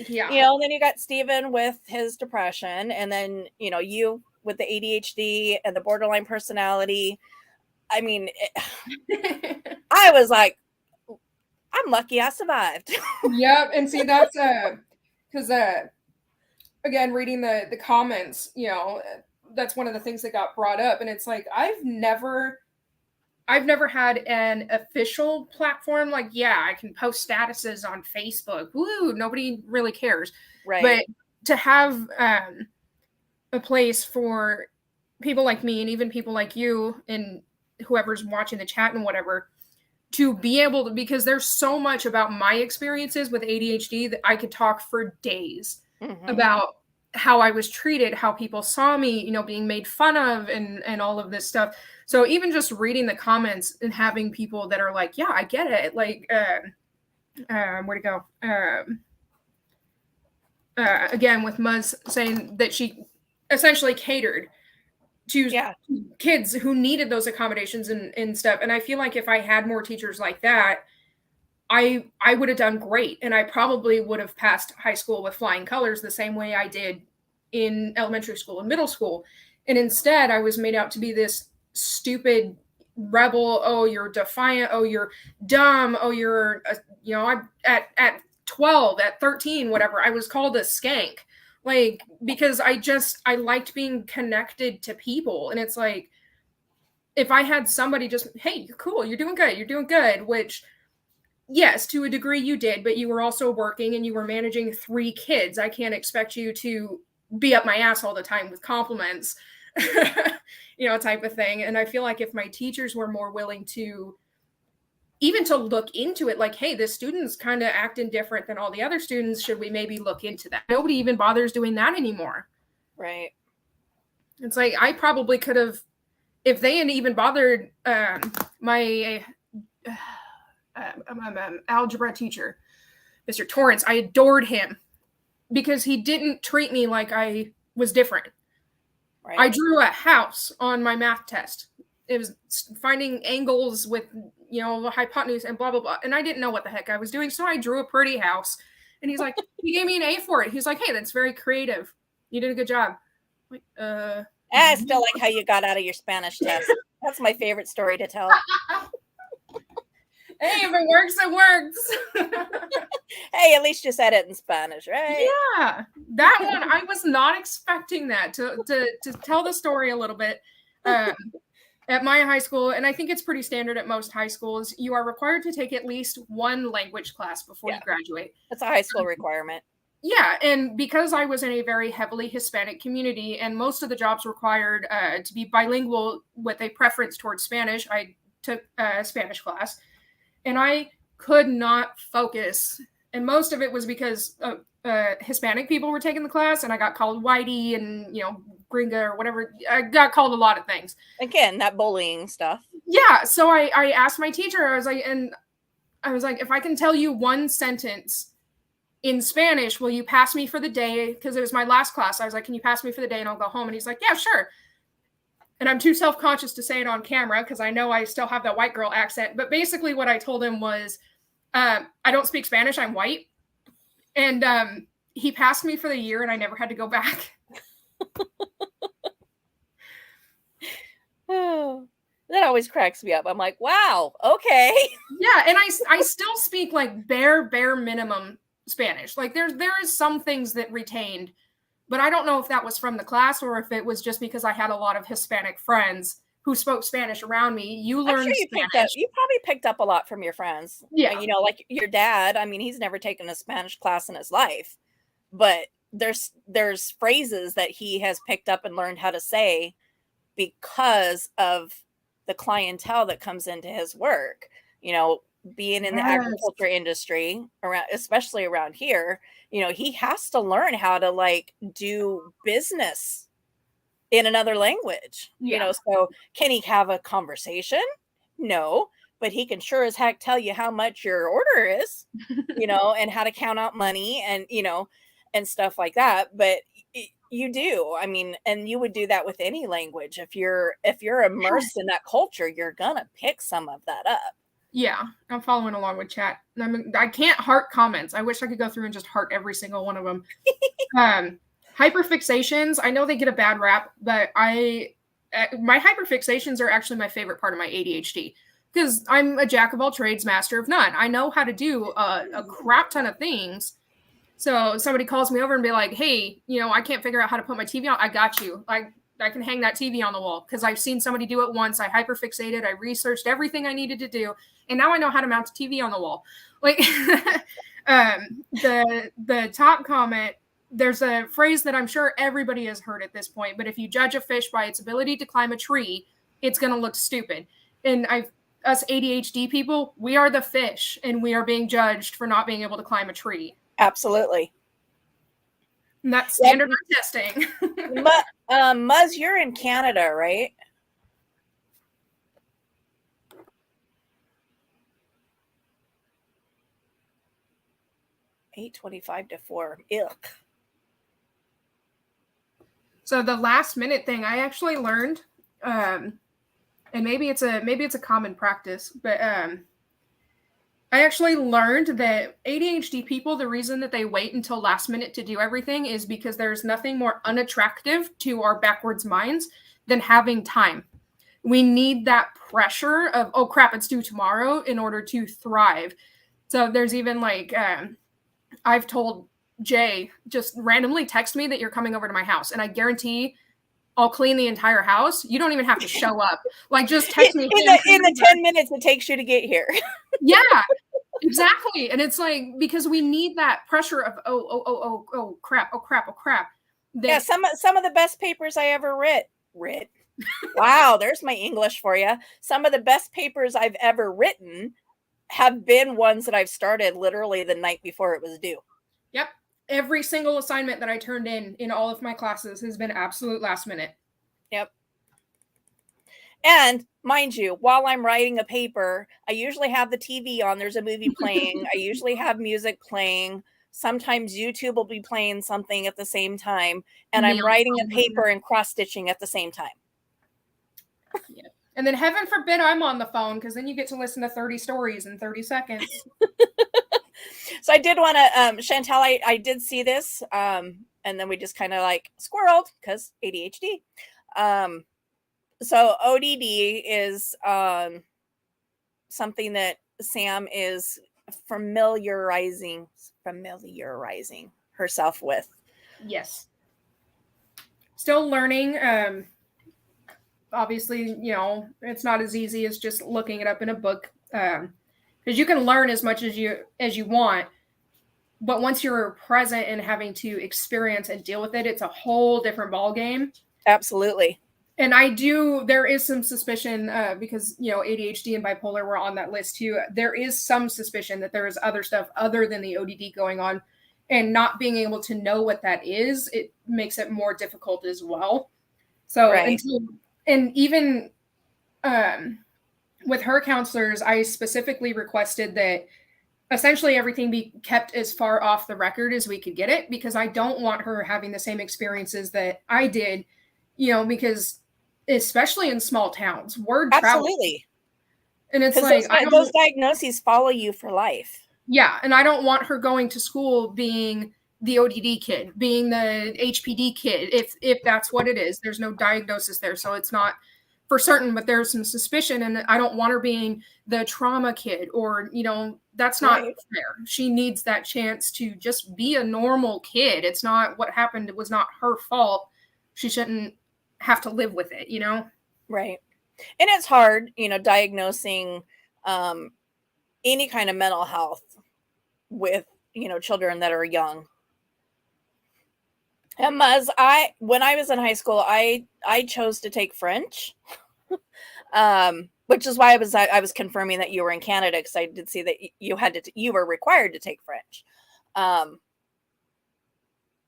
Yeah. Then you got Stephen with his depression, and then, you with the ADHD and the borderline personality. I was like, I'm lucky I survived. Yep. And see, that's because again, reading the comments, that's one of the things that got brought up. And it's like, I've never had an official platform. Like, yeah, I can post statuses on Facebook. Woo, nobody really cares. Right. But to have a place for people like me and even people like you and whoever's watching the chat and whatever, to be able to, because there's so much about my experiences with ADHD that I could talk for days about how I was treated, how people saw me, being made fun of and all of this stuff. So even just reading the comments and having people that are like, yeah, I get it. Like, where'd it go? Again, with Muzz saying that she essentially catered to kids who needed those accommodations and stuff. And I feel like if I had more teachers like that, I would have done great. And I probably would have passed high school with flying colors the same way I did in elementary school and middle school. And instead, I was made out to be this stupid rebel. Oh, you're defiant. Oh, you're dumb. Oh, you're, at 12, at 13, whatever, I was called a skank. Like, because I liked being connected to people. And it's like, if I had somebody just, hey, you're cool, you're doing good, which, yes, to a degree you did, but you were also working and you were managing 3 kids. I can't expect you to be up my ass all the time with compliments, type of thing. And I feel like if my teachers were more willing to even to look into it, like, hey, this student's kind of acting different than all the other students. Should we maybe look into that? Nobody even bothers doing that anymore. Right. It's like, I probably could have, if they hadn't even bothered my algebra teacher, Mr. Torrance, I adored him because he didn't treat me like I was different. Right. I drew a house on my math test. It was finding angles with, hypotenuse and blah, blah, blah. And I didn't know what the heck I was doing. So I drew a pretty house. And he's like, he gave me an A for it. He's like, hey, that's very creative. You did a good job. I'm like, I still like how you got out of your Spanish test. That's my favorite story to tell. Hey, if it works, it works. Hey, at least you said it in Spanish, right? Yeah. That one, I was not expecting that. To tell the story a little bit. At my high school, and I think it's pretty standard at most high schools, you are required to take at least one language class before you graduate. That's a high school requirement. Yeah, and because I was in a very heavily Hispanic community, and most of the jobs required to be bilingual with a preference towards Spanish, I took a Spanish class, and I could not focus And most of it was because Hispanic people were taking the class, and I got called whitey and, gringa or whatever. I got called a lot of things. Again, that bullying stuff. Yeah. So I asked my teacher, I was like, if I can tell you one sentence in Spanish, will you pass me for the day? Because it was my last class. I was like, can you pass me for the day and I'll go home? And he's like, yeah, sure. And I'm too self-conscious to say it on camera because I know I still have that white girl accent. But basically what I told him was, I don't speak Spanish. I'm white. And he passed me for the year and I never had to go back. Oh, that always cracks me up. I'm like, wow, okay. Yeah, and I still speak like bare minimum Spanish. Like there is some things that retained, but I don't know if that was from the class or if it was just because I had a lot of Hispanic friends who spoke Spanish around me. You learned Spanish. You probably picked up a lot from your friends. Yeah. Like your dad. I mean, he's never taken a Spanish class in his life, but there's phrases that he has picked up and learned how to say because of the clientele that comes into his work. Being in the agriculture industry, especially around here, he has to learn how to like do business in another language. So can he have a conversation? No, but he can sure as heck tell you how much your order is, and how to count out money and, and stuff like that. But you do. I mean, and you would do that with any language. If you're immersed in that culture, you're gonna pick some of that up. Yeah, I'm following along with chat. I can't heart comments. I wish I could go through and just heart every single one of them. Hyperfixations, I know they get a bad rap, but my hyperfixations are actually my favorite part of my ADHD because I'm a jack of all trades, master of none. I know how to do a crap ton of things. So somebody calls me over and be like, hey, I can't figure out how to put my TV on. I got you. I can hang that TV on the wall because I've seen somebody do it once. I hyperfixated. I researched everything I needed to do. And now I know how to mount a TV on the wall. Like the top comment, there's a phrase that I'm sure everybody has heard at this point, but if you judge a fish by its ability to climb a tree, it's going to look stupid. And us ADHD people, we are the fish and we are being judged for not being able to climb a tree. Absolutely. And that's standard testing. Muzz, you're in Canada, right? $8.25 to $4. Ick. So the last minute thing I actually learned, and maybe it's a common practice, but I actually learned that ADHD people, the reason that they wait until last minute to do everything is because there's nothing more unattractive to our backwards minds than having time. We need that pressure of, oh crap, it's due tomorrow in order to thrive. So there's even like, I've told Jay, just randomly text me that you're coming over to my house. And I guarantee I'll clean the entire house. You don't even have to show up. Like, just text me. In the 10 minutes it takes you to get here. Yeah, exactly. And it's like, because we need that pressure of, oh, crap. Yeah, some of the best papers I ever writ. Wow, there's my English for you. Some of the best papers I've ever written have been ones that I've started literally the night before it was due. Yep. Every single assignment that I turned in all of my classes has been absolute last minute. Yep. And mind you, while I'm writing a paper, I usually have the TV on. There's a movie playing. I usually have music playing. Sometimes YouTube will be playing something at the same time. And I'm writing a paper and cross-stitching at the same time. Yeah. And then heaven forbid I'm on the phone, because then you get to listen to 30 stories in 30 seconds. So I did want to, Chantel, I did see this, and then we just kind of like squirreled because ADHD. So ODD is something that Sam is familiarizing herself with. Yes. Still learning. Obviously, it's not as easy as just looking it up in a book. Because you can learn as much as you want, but once you're present and having to experience and deal with it, it's a whole different ball game. Absolutely. And there is some suspicion, because, ADHD and bipolar were on that list too. There is some suspicion that there is other stuff other than the ODD going on, and not being able to know what that is, it makes it more difficult as well. So Right. and even with her counselors, I specifically requested that essentially everything be kept as far off the record as we could get it, because I don't want her having the same experiences that I did, because especially in small towns, word travels. Absolutely. And it's Because like, those diagnoses follow you for life. yeah, and I don't want her going to school being the ODD kid, being the HPD kid, if that's what it is. There's no diagnosis there, so it's not for certain, but there's some suspicion, and I don't want her being the trauma kid, or, that's not Right. fair. She needs that chance to just be a normal kid. It's not what happened, it was not her fault. She shouldn't have to live with it, Right. And it's hard, diagnosing any kind of mental health with, children that are young. And when I was in high school, I chose to take French, which is why I was confirming that you were in Canada, because I did see that you were required to take French.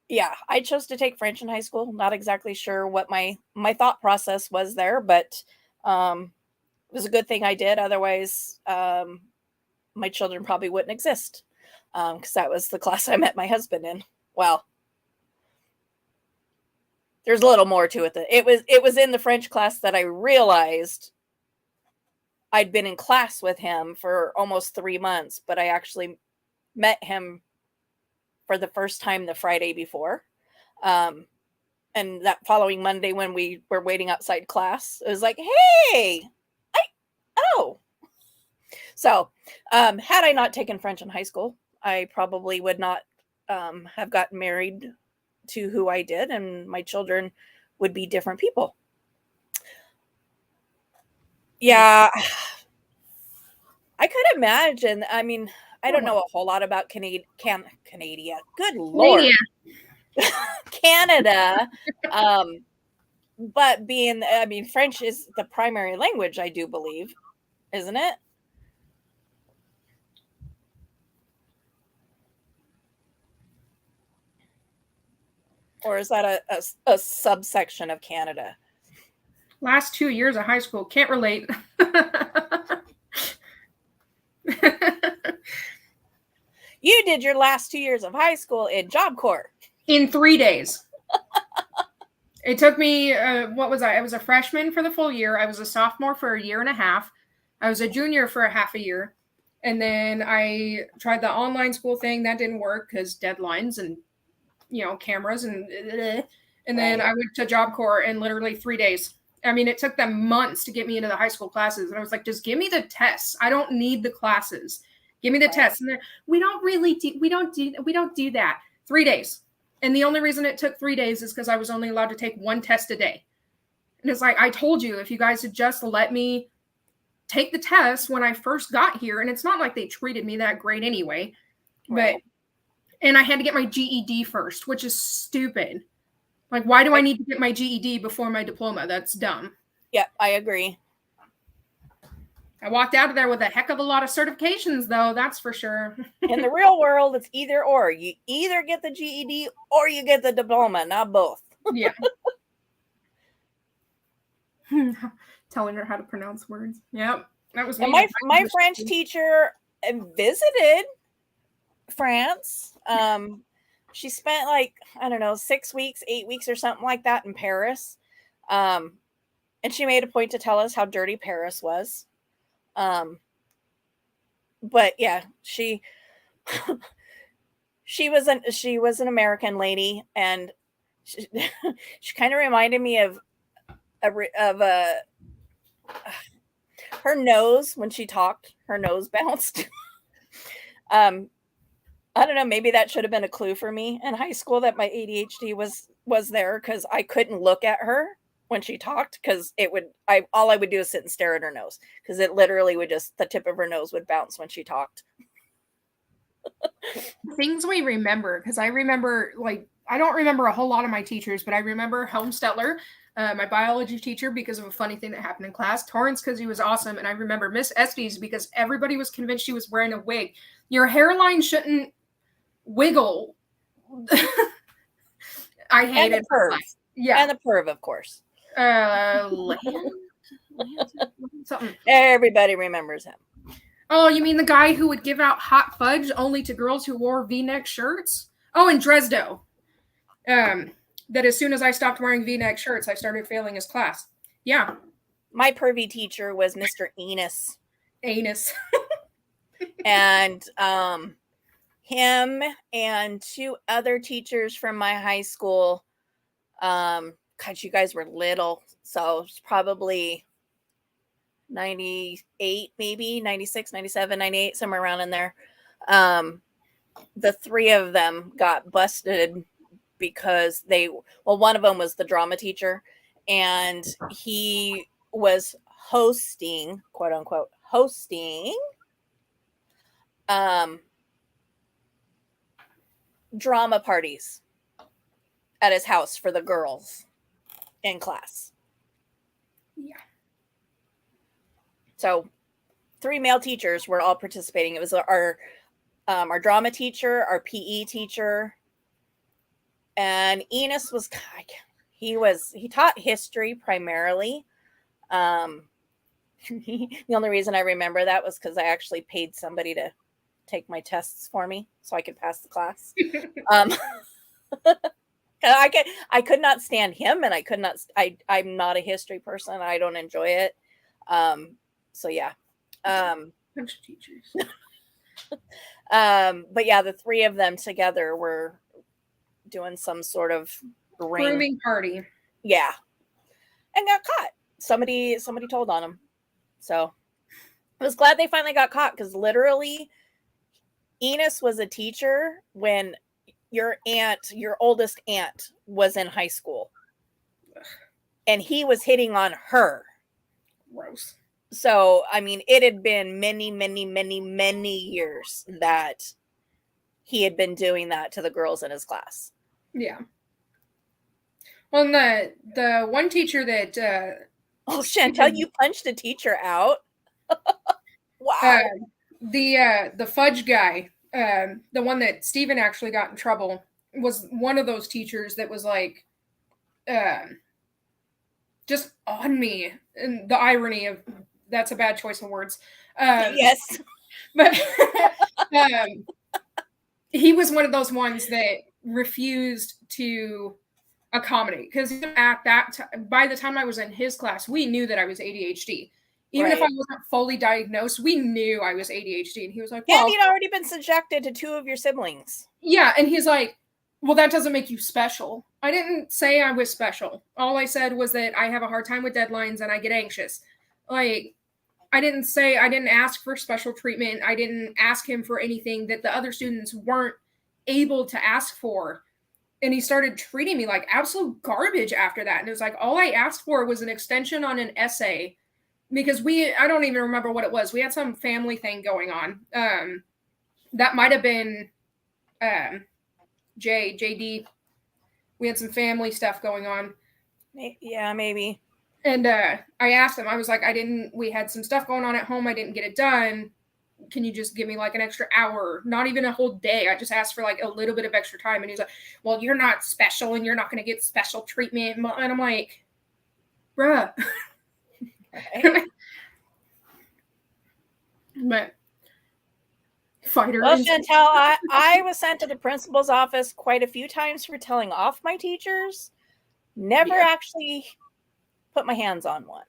Yeah, I chose to take French in high school. Not exactly sure what my thought process was there, but it was a good thing I did. Otherwise, my children probably wouldn't exist, because that was the class I met my husband in. Well, there's a little more to it. It was in the French class that I realized I'd been in class with him for almost 3 months, but I actually met him for the first time the Friday before. And that following Monday, when we were waiting outside class, it was like, hey, oh. So, had I not taken French in high school, I probably would not have gotten married to who I did, and my children would be different people. Yeah, I could imagine. I mean, I don't know a whole lot about Canada. Good Lord. Canada. But French is the primary language, I do believe, isn't it? Or is that a subsection of Canada? Last 2 years of high school, can't relate. You did your last 2 years of high school in Job Corps. In 3 days. It took me, what was I? I was a freshman for the full year. I was a sophomore for a year and a half. I was a junior for a half a year. And then I tried the online school thing. That didn't work because deadlines and, cameras and then I went to Job Corps in literally 3 days. I mean, it took them months to get me into the high school classes. And I was like, just give me the tests. I don't need the classes. Give me the tests. And we don't do that. 3 days. And the only reason it took 3 days is because I was only allowed to take one test a day. And it's like, I told you, if you guys had just let me take the test when I first got here, and it's not like they treated me that great anyway, and I had to get my GED first, which is stupid. Like, why do I need to get my GED before my diploma? That's dumb. Yeah, I agree. I walked out of there with a heck of a lot of certifications, though, that's for sure. In the real world, it's either or. You either get the GED or you get the diploma, not both. Yeah. Telling her how to pronounce words. Yep. That was me. And my French teacher visited France. She spent 6 weeks, 8 weeks or something like that in Paris. And she made a point to tell us how dirty Paris was. But yeah, she was an American lady, and she kind of reminded me of her nose. When she talked, her nose bounced. I don't know, maybe that should have been a clue for me in high school that my ADHD was there, because I couldn't look at her when she talked, because all I would do is sit and stare at her nose, because it literally would the tip of her nose would bounce when she talked. Things we remember, because I remember, I don't remember a whole lot of my teachers, but I remember Helm Stetler. My biology teacher because of a funny thing that happened in class. Torrance because he was awesome. And I remember Miss Estes because everybody was convinced she was wearing a wig. Your hairline shouldn't wiggle. I hated and the perv. Yeah. And the perv, of course. Something. Everybody remembers him. Oh, you mean the guy who would give out hot fudge only to girls who wore V-neck shirts? Oh, and Dresdo. That as soon as I stopped wearing V-neck shirts, I started failing his class. Yeah. My pervy teacher was Mr. Enos. Anus. And him and two other teachers from my high school, God, you guys were little, so it's probably 98, maybe 96, 97, 98, somewhere around in there. The three of them got busted because one of them was the drama teacher, and he was hosting, quote unquote, drama parties at his house for the girls in class. Yeah. So 3 male teachers were all participating. It was our drama teacher, our PE teacher, and Enos was, he taught history primarily. The only reason I remember that was because I actually paid somebody to take my tests for me so I could pass the class. I could not stand him, and I'm not a history person. I don't enjoy it. So yeah. Bunch of teachers. But yeah, the 3 of them together were doing some sort of Grooming party. Yeah. And got caught. Somebody told on them. So I was glad they finally got caught, because literally Enos was a teacher when your oldest aunt was in high school. And he was hitting on her. Gross. So, I mean, it had been many, many, many, many years that he had been doing that to the girls in his class. Yeah. Well, the one teacher that oh, Chantel, you punched a teacher out. Wow. The fudge guy, the one that Steven actually got in trouble, was one of those teachers that was like, just on me. And the irony of that's a bad choice of words. Yes. But he was one of those ones that refused to accommodate, because at that by the time I was in his class, we knew that I was ADHD. Even if I wasn't fully diagnosed, we knew I was ADHD. And he was like, well, and you'd already been subjected to 2 of your siblings. Yeah, and he's like, well, that doesn't make you special. I didn't say I was special. All I said was that I have a hard time with deadlines and I get anxious. Like, I didn't ask for special treatment. I didn't ask him for anything that the other students weren't able to ask for. And he started treating me like absolute garbage after that. And it was like, all I asked for was an extension on an essay, because I don't even remember what it was. We had some family thing going on. That might have been JD. We had some family stuff going on. Yeah, maybe. And I asked him, I was like, we had some stuff going on at home. I didn't get it done. Can you just give me like an extra hour? Not even a whole day. I just asked for like a little bit of extra time. And he's like, well, you're not special and you're not going to get special treatment. And I'm like, bruh. Right. But fighter. Well, Chantel, I was sent to the principal's office quite a few times for telling off my teachers. Never actually put my hands on one.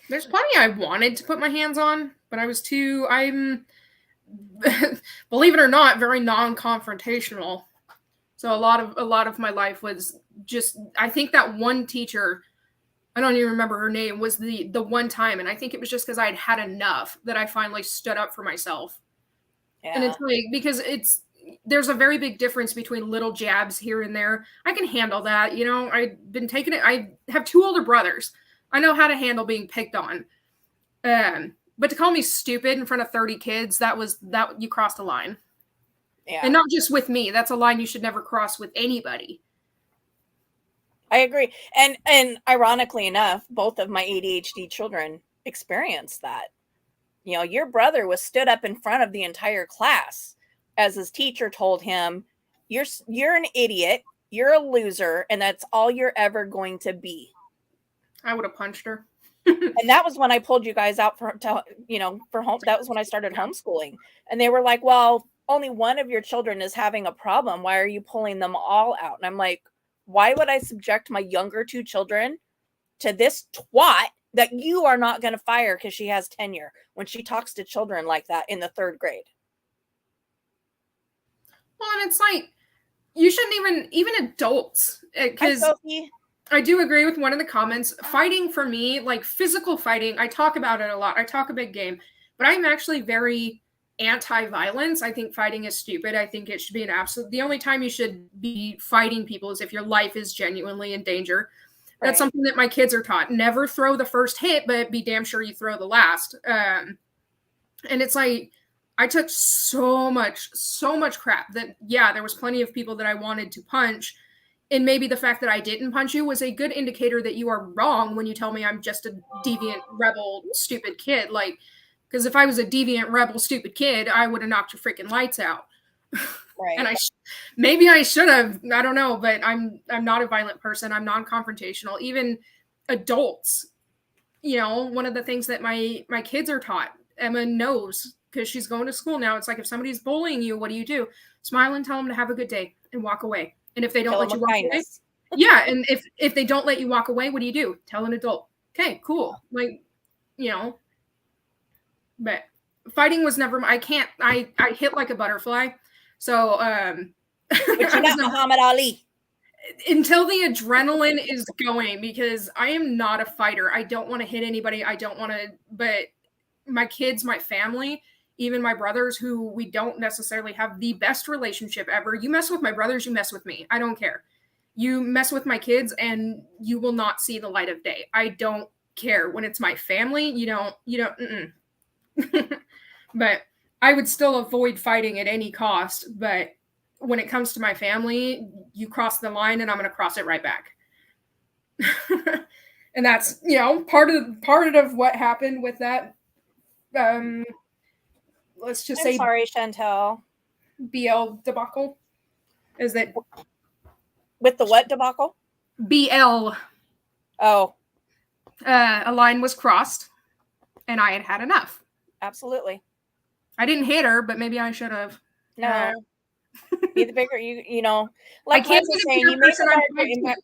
There's plenty I wanted to put my hands on, but I'm believe it or not, very non-confrontational. So a lot of my life was just, I think that one teacher, I don't even remember her name, was the one time, and I think it was just because I'd had enough that I finally stood up for myself. Yeah. And it's like, because there's a very big difference between little jabs here and there. I can handle that. I've been taking it. I have 2 older brothers. I know how to handle being picked on. But to call me stupid in front of 30 kids, that you crossed a line. Yeah. And not just with me. That's a line you should never cross with anybody. I agree. And ironically enough, both of my ADHD children experienced that. You know, your brother was stood up in front of the entire class as his teacher told him, you're an idiot, you're a loser, and that's all you're ever going to be. I would have punched her. And that was when I pulled you guys out for home. That was when I started homeschooling. And they were like, well, only one of your children is having a problem. Why are you pulling them all out? And I'm like, why would I subject my younger two children to this twat that you are not going to fire because she has tenure when she talks to children like that in the 3rd grade? Well, and it's like, you shouldn't even adults, because I do agree with one of the comments. Fighting for me, like physical fighting, I talk about it a lot. I talk a big game, but I'm actually very anti-violence. I think fighting is stupid. I think it should be the only time you should be fighting people is if your life is genuinely in danger. Right. That's something that my kids are taught. Never throw the first hit, but be damn sure you throw the last. And it's like, I took so much crap that, yeah, there was plenty of people that I wanted to punch. And maybe the fact that I didn't punch you was a good indicator that you are wrong when you tell me I'm just a deviant, rebel, stupid kid. Like, because if I was a deviant, rebel, stupid kid, I would have knocked your freaking lights out. Right. And maybe I should have. I don't know, but I'm not a violent person. I'm non-confrontational. Even adults, one of the things that my kids are taught, Emma knows because she's going to school now. It's like, if somebody's bullying you, what do? Smile and tell them to have a good day and walk away. And if they don't let you walk away, yeah. And if they don't let you walk away, what do? Tell an adult. Okay, cool. Like, but fighting was never, I hit like a butterfly. So, but you're not Muhammad Ali. Until the adrenaline is going, because I am not a fighter. I don't want to hit anybody. I don't want to, but my kids, my family, even my brothers, who we don't necessarily have the best relationship ever. You mess with my brothers, you mess with me. I don't care. You mess with my kids and you will not see the light of day. I don't care. When it's my family, you don't. But I would still avoid fighting at any cost. But when it comes to my family, you cross the line and I'm going to cross it right back. And that's, part of what happened with that. Let's just say, sorry, Chantel. BL debacle. Is that with the what debacle? BL. Oh. A line was crossed and I had enough. Absolutely. I didn't hit her, but maybe I should have. No. Be the bigger, like Muzz was saying, you make a larger impact.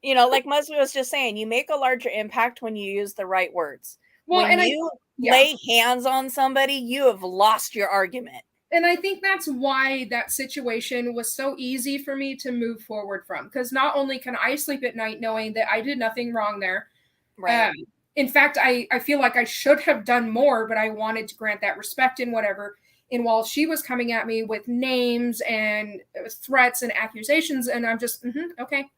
Like Muzz was just saying, you make a larger impact when you use the right words. Well, when you lay hands on somebody, you have lost your argument. And I think that's why that situation was so easy for me to move forward from. Because not only can I sleep at night knowing that I did nothing wrong there. Right. In fact, I feel like I should have done more, but I wanted to grant that respect and whatever. And while she was coming at me with names and threats and accusations, and I'm just, okay.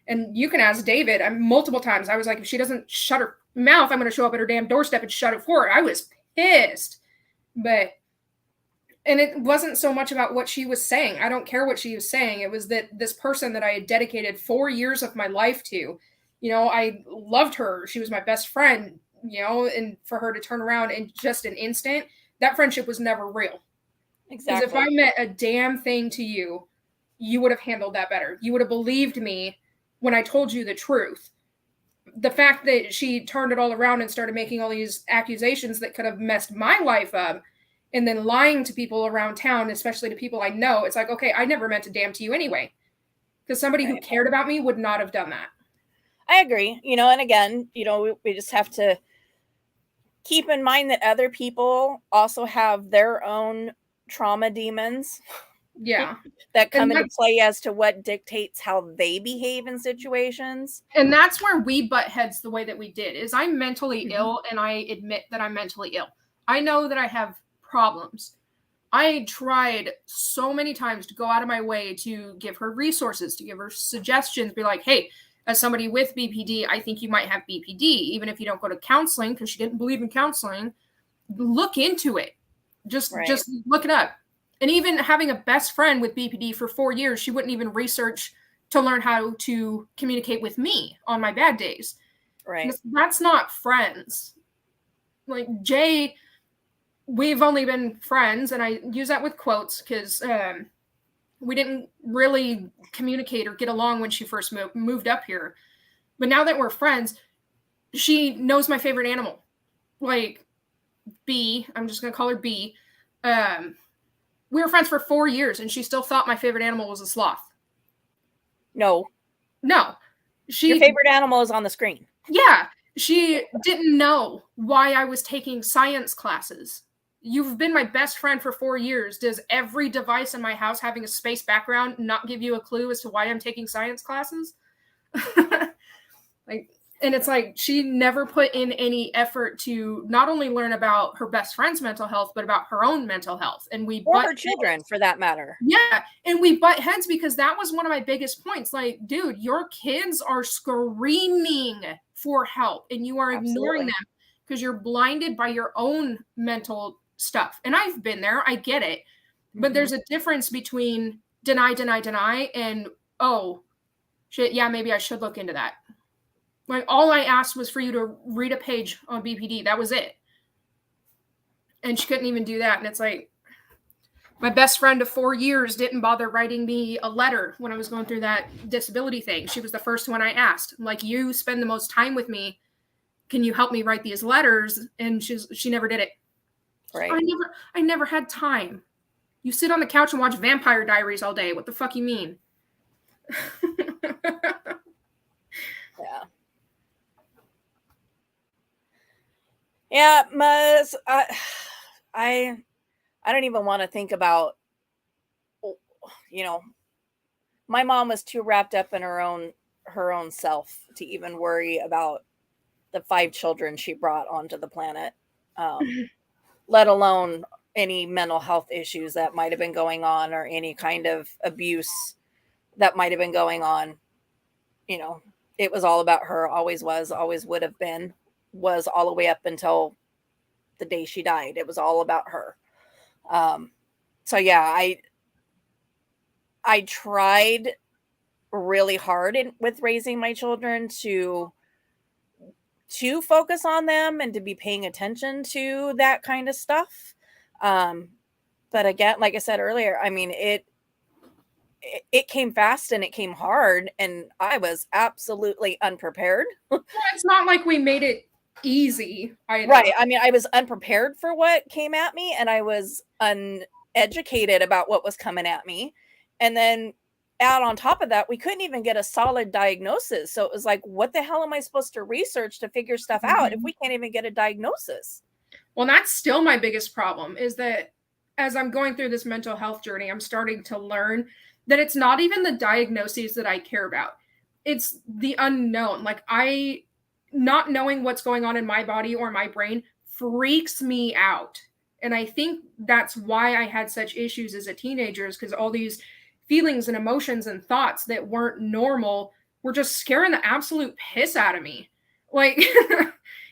And you can ask David. Multiple times I was like, if she doesn't shut her mouth, I'm going to show up at her damn doorstep and shut it for her. I was pissed. And it wasn't so much about what she was saying. I don't care what she was saying. It was that this person that I had dedicated 4 years of my life to, I loved her. She was my best friend, and for her to turn around in just an instant, that friendship was never real. Exactly. Because if I meant a damn thing to you, you would have handled that better. You would have believed me when I told you the truth. The fact that she turned it all around and started making all these accusations that could have messed my life up, and then lying to people around town, especially to people I know, it's like, okay, I never meant a damn to you anyway. Because somebody who cared about me would not have done that. I agree. And again, we just have to keep in mind that other people also have their own trauma demons. Yeah. That come into play as to what dictates how they behave in situations. And that's where we butt heads the way that we did. Is I'm mentally ill, and I admit that I'm mentally ill. I know that I have problems. I tried so many times to go out of my way to give her resources, to give her suggestions, be like, hey, as somebody with BPD, I think you might have BPD, even if you don't go to counseling, because she didn't believe in counseling. Look into it. Just look it up. And even having a best friend with BPD for 4 years, she wouldn't even research to learn how to communicate with me on my bad days. Right. That's not friends. Like Jay, we've only been friends, and I use that with quotes because we didn't really communicate or get along when she first moved up here. But now that we're friends, she knows my favorite animal. Like B, I'm just going to call her B. We were friends for 4 years, and she still thought my favorite animal was a sloth. No. No. Your favorite animal is on the screen. Yeah. She didn't know why I was taking science classes. You've been my best friend for 4 years. Does every device in my house having a space background not give you a clue as to why I'm taking science classes? And it's like she never put in any effort to not only learn about her best friend's mental health, but about her own mental health. And or her children, for that matter. Yeah, and we butt heads because that was one of my biggest points. Like, dude, your kids are screaming for help, and you are ignoring them because you're blinded by your own mental stuff. And I've been there, I get it. But there's a difference between deny, and, oh, shit, yeah, maybe I should look into that. Like, all I asked was for you to read a page on BPD. That was it. And she couldn't even do that. And it's like, my best friend of 4 years didn't bother writing me a letter when I was going through that disability thing. She was the first one I asked. I'm like, you spend the most time with me. Can you help me write these letters? And she never did it. Right. I never had time. You sit on the couch and watch Vampire Diaries all day. What the fuck you mean? Yeah. Yeah, Muzz, I don't even want to think about, my mom was too wrapped up in her own self to even worry about the 5 children she brought onto the planet, let alone any mental health issues that might have been going on or any kind of abuse that might have been going on. It was all about her, always was, always would have been, was all the way up until the day she died. It was all about her. So yeah, I tried really hard with raising my children to focus on them and to be paying attention to that kind of stuff. But again, like I said earlier, I mean, it came fast and it came hard, and I was absolutely unprepared. Well, it's not like we made it easy either. Right. I mean, I was unprepared for what came at me, and I was uneducated about what was coming at me. And then add on top of that, we couldn't even get a solid diagnosis. So it was like, what the hell am I supposed to research to figure stuff out if we can't even get a diagnosis? Well, that's still my biggest problem, is that as I'm going through this mental health journey, I'm starting to learn that it's not even the diagnoses that I care about. It's the unknown. Like, not knowing what's going on in my body or my brain freaks me out. And I think that's why I had such issues as a teenager, is because all these feelings and emotions and thoughts that weren't normal were just scaring the absolute piss out of me. Like,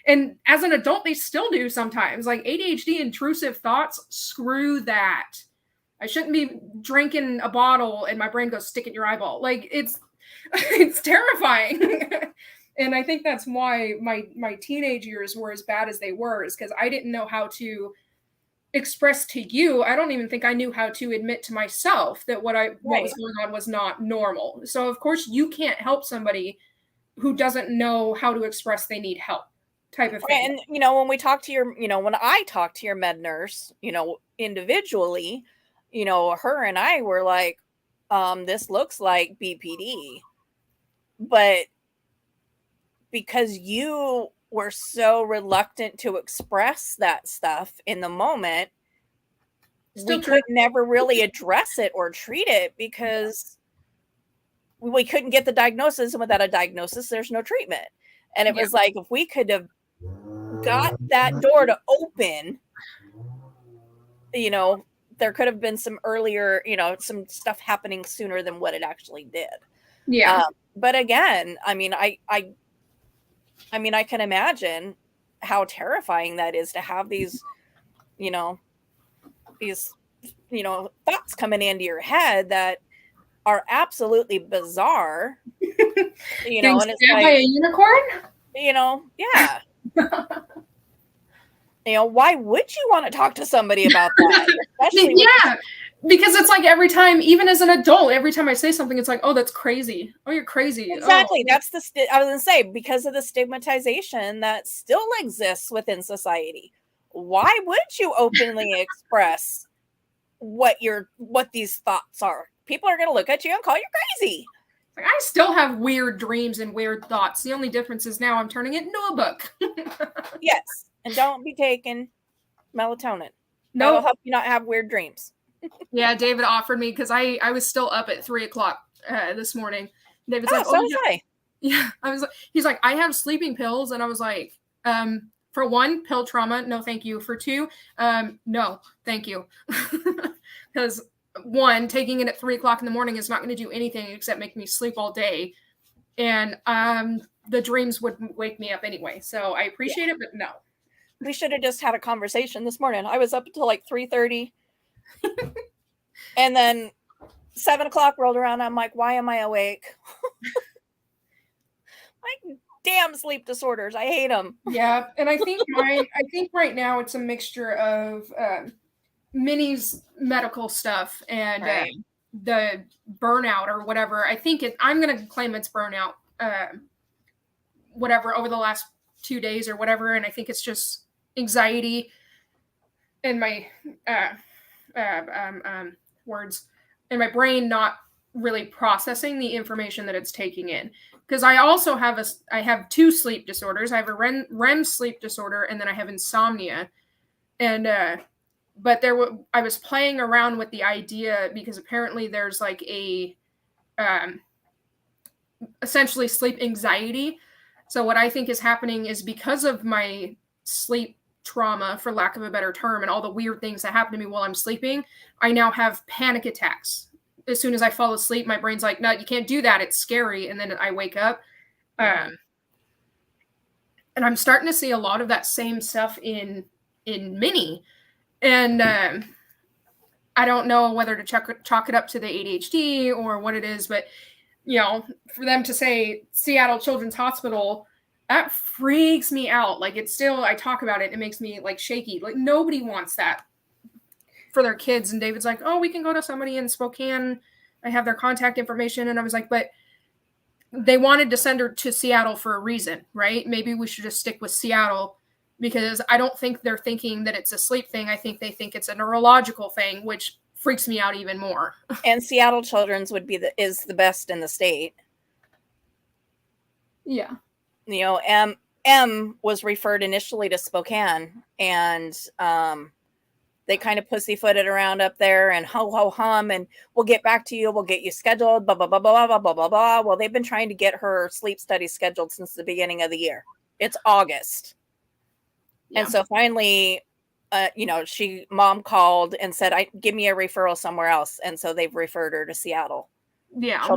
and as an adult, they still do sometimes. Like, ADHD intrusive thoughts, screw that. I shouldn't be drinking a bottle and my brain goes, stick it in your eyeball. Like, it's terrifying. And I think that's why my teenage years were as bad as they were, is because I didn't know how to express to you. I don't even think I knew how to admit to myself that what was going on was not normal. So of course you can't help somebody who doesn't know how to express they need help, type of thing. And when we talk to your, when I talk to your med nurse, individually, her and I were like, this looks like BPD. But because you were so reluctant to express that stuff in the moment, we could never really address it or treat it because we couldn't get the diagnosis, and without a diagnosis, there's no treatment. And it was like, if we could have got that door to open, there could have been some earlier, some stuff happening sooner than what it actually did. Yeah. But again, I mean, I can imagine how terrifying that is to have these thoughts coming into your head that are absolutely bizarre. Getting And it's stabbed by a unicorn? Yeah. Why would you want to talk to somebody about that? Especially because it's like every time, even as an adult, every time I say something, it's like, oh, that's crazy. Oh, you're crazy. Exactly. Oh. That's I was going to say, because of the stigmatization that still exists within society. Why would you openly express what these thoughts are? People are going to look at you and call you crazy. Like, I still have weird dreams and weird thoughts. The only difference is now I'm turning it into a book. Yes. And don't be taking melatonin. No. That'll help you not have weird dreams. Yeah, David offered me, because I was still up at 3:00 this morning. David's like, so was I. Yeah. He's like, I have sleeping pills. And I was like, for one, pill trauma, no thank you. For two, no, thank you. Because one, taking it at 3:00 in the morning is not going to do anything except make me sleep all day. And the dreams would wake me up anyway. So I appreciate it, but no. We should have just had a conversation this morning. I was up until like 3:30. And then 7:00 rolled around. I'm like, why am I awake? Like, damn sleep disorders. I hate them. Yeah. And I think right now it's a mixture of Minnie's medical stuff and the burnout or whatever. I think I'm going to claim it's burnout, whatever, over the last 2 days or whatever. And I think it's just anxiety and my words and my brain not really processing the information that it's taking in. Because I also have I have 2 sleep disorders. I have a REM sleep disorder, and then I have insomnia. And but I was playing around with the idea, because apparently there's like a essentially sleep anxiety. So what I think is happening is, because of my sleep trauma, for lack of a better term, and all the weird things that happen to me while I'm sleeping, I now have panic attacks. As soon as I fall asleep, my brain's like, no, you can't do that. It's scary. And then I wake up. And I'm starting to see a lot of that same stuff in Minnie. And I don't know whether to chalk it up to the ADHD or what it is, but for them to say Seattle Children's Hospital, that freaks me out. Like, it's still, I talk about it, it makes me like shaky. Like, nobody wants that for their kids. And David's like, oh, we can go to somebody in Spokane. I have their contact information. And I was like, but they wanted to send her to Seattle for a reason, right? Maybe we should just stick with Seattle, because I don't think they're thinking that it's a sleep thing. I think they think it's a neurological thing, which freaks me out even more. And Seattle Children's is the best in the state. Yeah. M was referred initially to Spokane, and they kind of pussyfooted around up there and hum, and we'll get back to you. We'll get you scheduled, blah, blah, blah, blah, blah, blah, blah, blah. Well, they've been trying to get her sleep study scheduled since the beginning of the year. It's August. Yeah. And so finally, mom called and said, give me a referral somewhere else. And so they've referred her to Seattle. Yeah.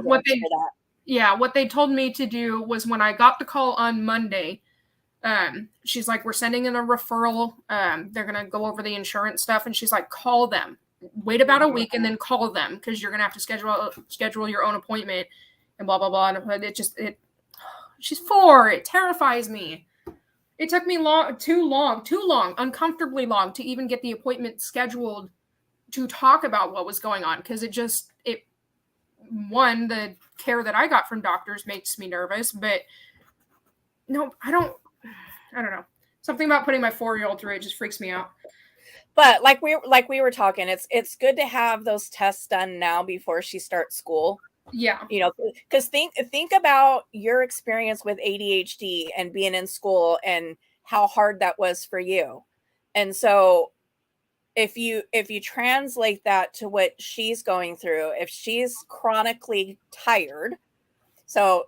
What they told me to do was, when I got the call on Monday, she's like, we're sending in a referral. They're going to go over the insurance stuff. And she's like, call them, wait about a week and then call them, because you're going to have to schedule your own appointment and blah, blah, blah. And she's 4. It terrifies me. It took me too long, uncomfortably long to even get the appointment scheduled to talk about what was going on. Because the care that I got from doctors makes me nervous, but no, I don't know. Something about putting my 4-year-old through it just freaks me out. But like we were talking, it's good to have those tests done now before she starts school. Yeah. Because think about your experience with ADHD and being in school and how hard that was for you. And so if you translate that to what she's going through, if she's chronically tired, so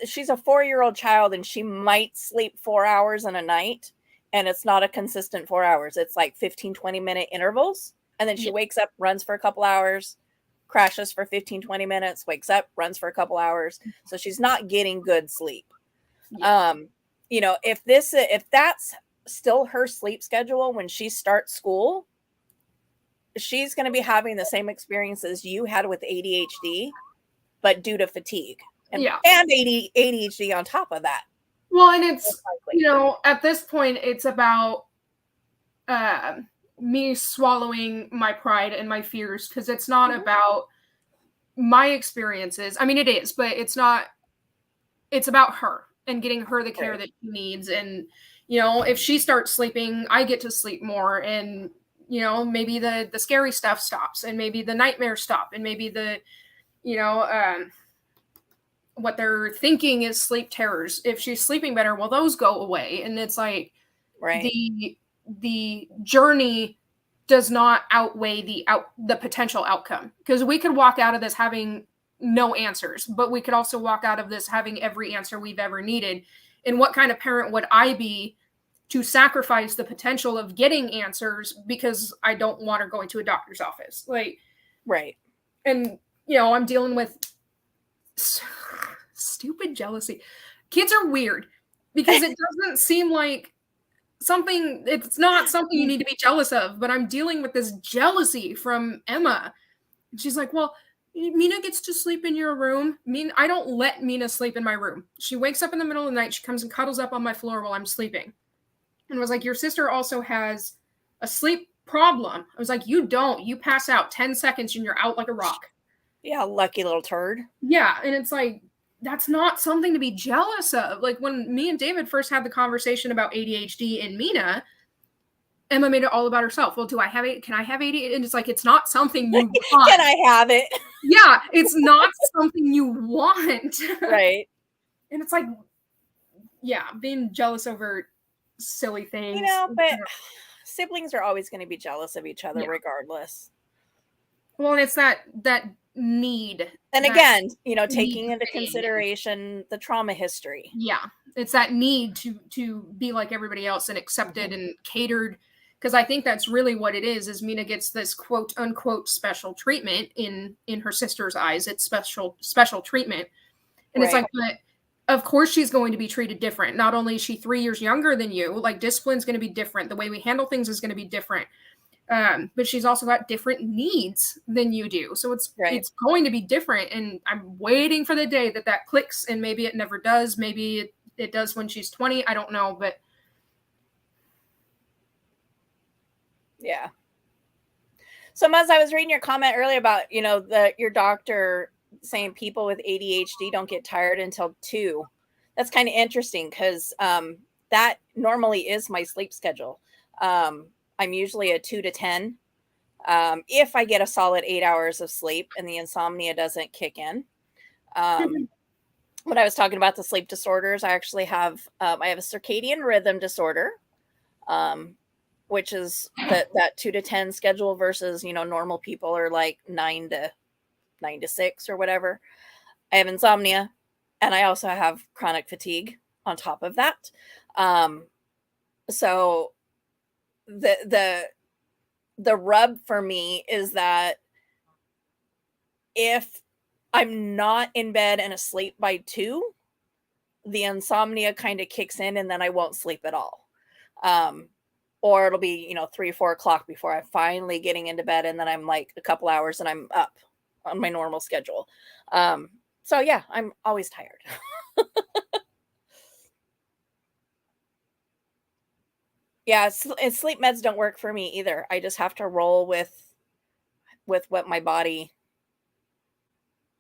she's a 4-year-old child, and she might sleep 4 hours in a night, and it's not a consistent 4 hours. It's like 15-20 minute intervals. And then she wakes up, runs for a couple hours, crashes for 15-20 minutes, wakes up, runs for a couple hours. So she's not getting good sleep. Yeah. If that's still her sleep schedule when she starts school, she's going to be having the same experiences you had with ADHD, but due to fatigue and ADHD on top of that. Well, and it's, at this point, it's about me swallowing my pride and my fears, because it's not about my experiences. I mean, it is, but it's not. It's about her and getting her the care that she needs. And, if she starts sleeping, I get to sleep more. And, maybe the scary stuff stops, and maybe the nightmares stop, and maybe the, what they're thinking is sleep terrors. If she's sleeping better, well, those go away. And it's like, the journey does not outweigh the potential outcome, because we could walk out of this having no answers, but we could also walk out of this having every answer we've ever needed. And what kind of parent would I be to sacrifice the potential of getting answers because I don't want her going to a doctor's office? Like, and I'm dealing with stupid jealousy. Kids are weird, because it doesn't seem like it's not something you need to be jealous of, but I'm dealing with this jealousy from Emma. She's like, well, Mina gets to sleep in your room. I don't let Mina sleep in my room. She wakes up in the middle of the night. She comes and cuddles up on my floor while I'm sleeping. And was like, your sister also has a sleep problem. I was like, you don't. You pass out 10 seconds and you're out like a rock. Yeah, lucky little turd. Yeah, and it's like, that's not something to be jealous of. Like, when me and David first had the conversation about ADHD and Mina, Emma made it all about herself. Well, can I have ADHD? And it's like, it's not something you want. Can I have it? Yeah, it's not something you want. Right. And it's like, being jealous over silly things. But siblings are always going to be jealous of each other regardless. Well, and it's that need. And again, taking into consideration the trauma history. Yeah. It's that need to be like everybody else and accepted and catered. Because I think that's really what it is Mina gets this quote unquote special treatment in her sister's eyes. It's special treatment. And it's like, but of course she's going to be treated different. Not only is she 3 years younger than you, like, discipline's going to be different. The way we handle things is going to be different. But she's also got different needs than you do. So it's going to be different. And I'm waiting for the day that clicks, and maybe it never does. Maybe it does when she's 20. I don't know, but yeah. So Muzz, I was reading your comment earlier about, your doctor saying people with ADHD don't get tired until 2. That's kind of interesting, because that normally is my sleep schedule. I'm usually a 2 to 10. If I get a solid 8 hours of sleep and the insomnia doesn't kick in. When I was talking about the sleep disorders, I actually have, I have a circadian rhythm disorder, which is that 2 to 10 schedule versus, normal people are like 9 to 6 or whatever. I have insomnia, and I also have chronic fatigue on top of that. So the rub for me is that if I'm not in bed and asleep by 2, the insomnia kind of kicks in, and then I won't sleep at all. Or it'll be, 3 or 4 o'clock before I'm finally getting into bed, and then I'm like a couple hours and I'm up on my normal schedule. So yeah, I'm always tired. Yeah, and sleep meds don't work for me either. I just have to roll with what my body,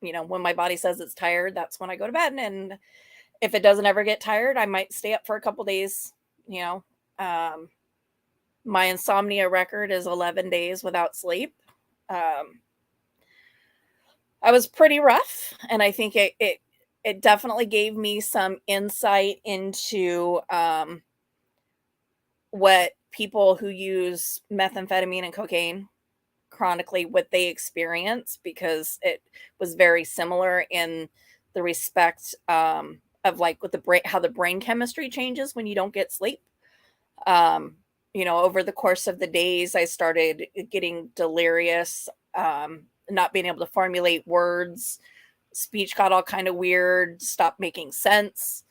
when my body says it's tired, that's when I go to bed. And if it doesn't ever get tired, I might stay up for a couple days. My insomnia record is 11 days without sleep. I was pretty rough, and I think it definitely gave me some insight into what people who use methamphetamine and cocaine chronically, what they experience, because it was very similar in the respect of like with the brain, how the brain chemistry changes when you don't get sleep. Over the course of the days, I started getting delirious, not being able to formulate words. Speech got all kind of weird, stopped making sense.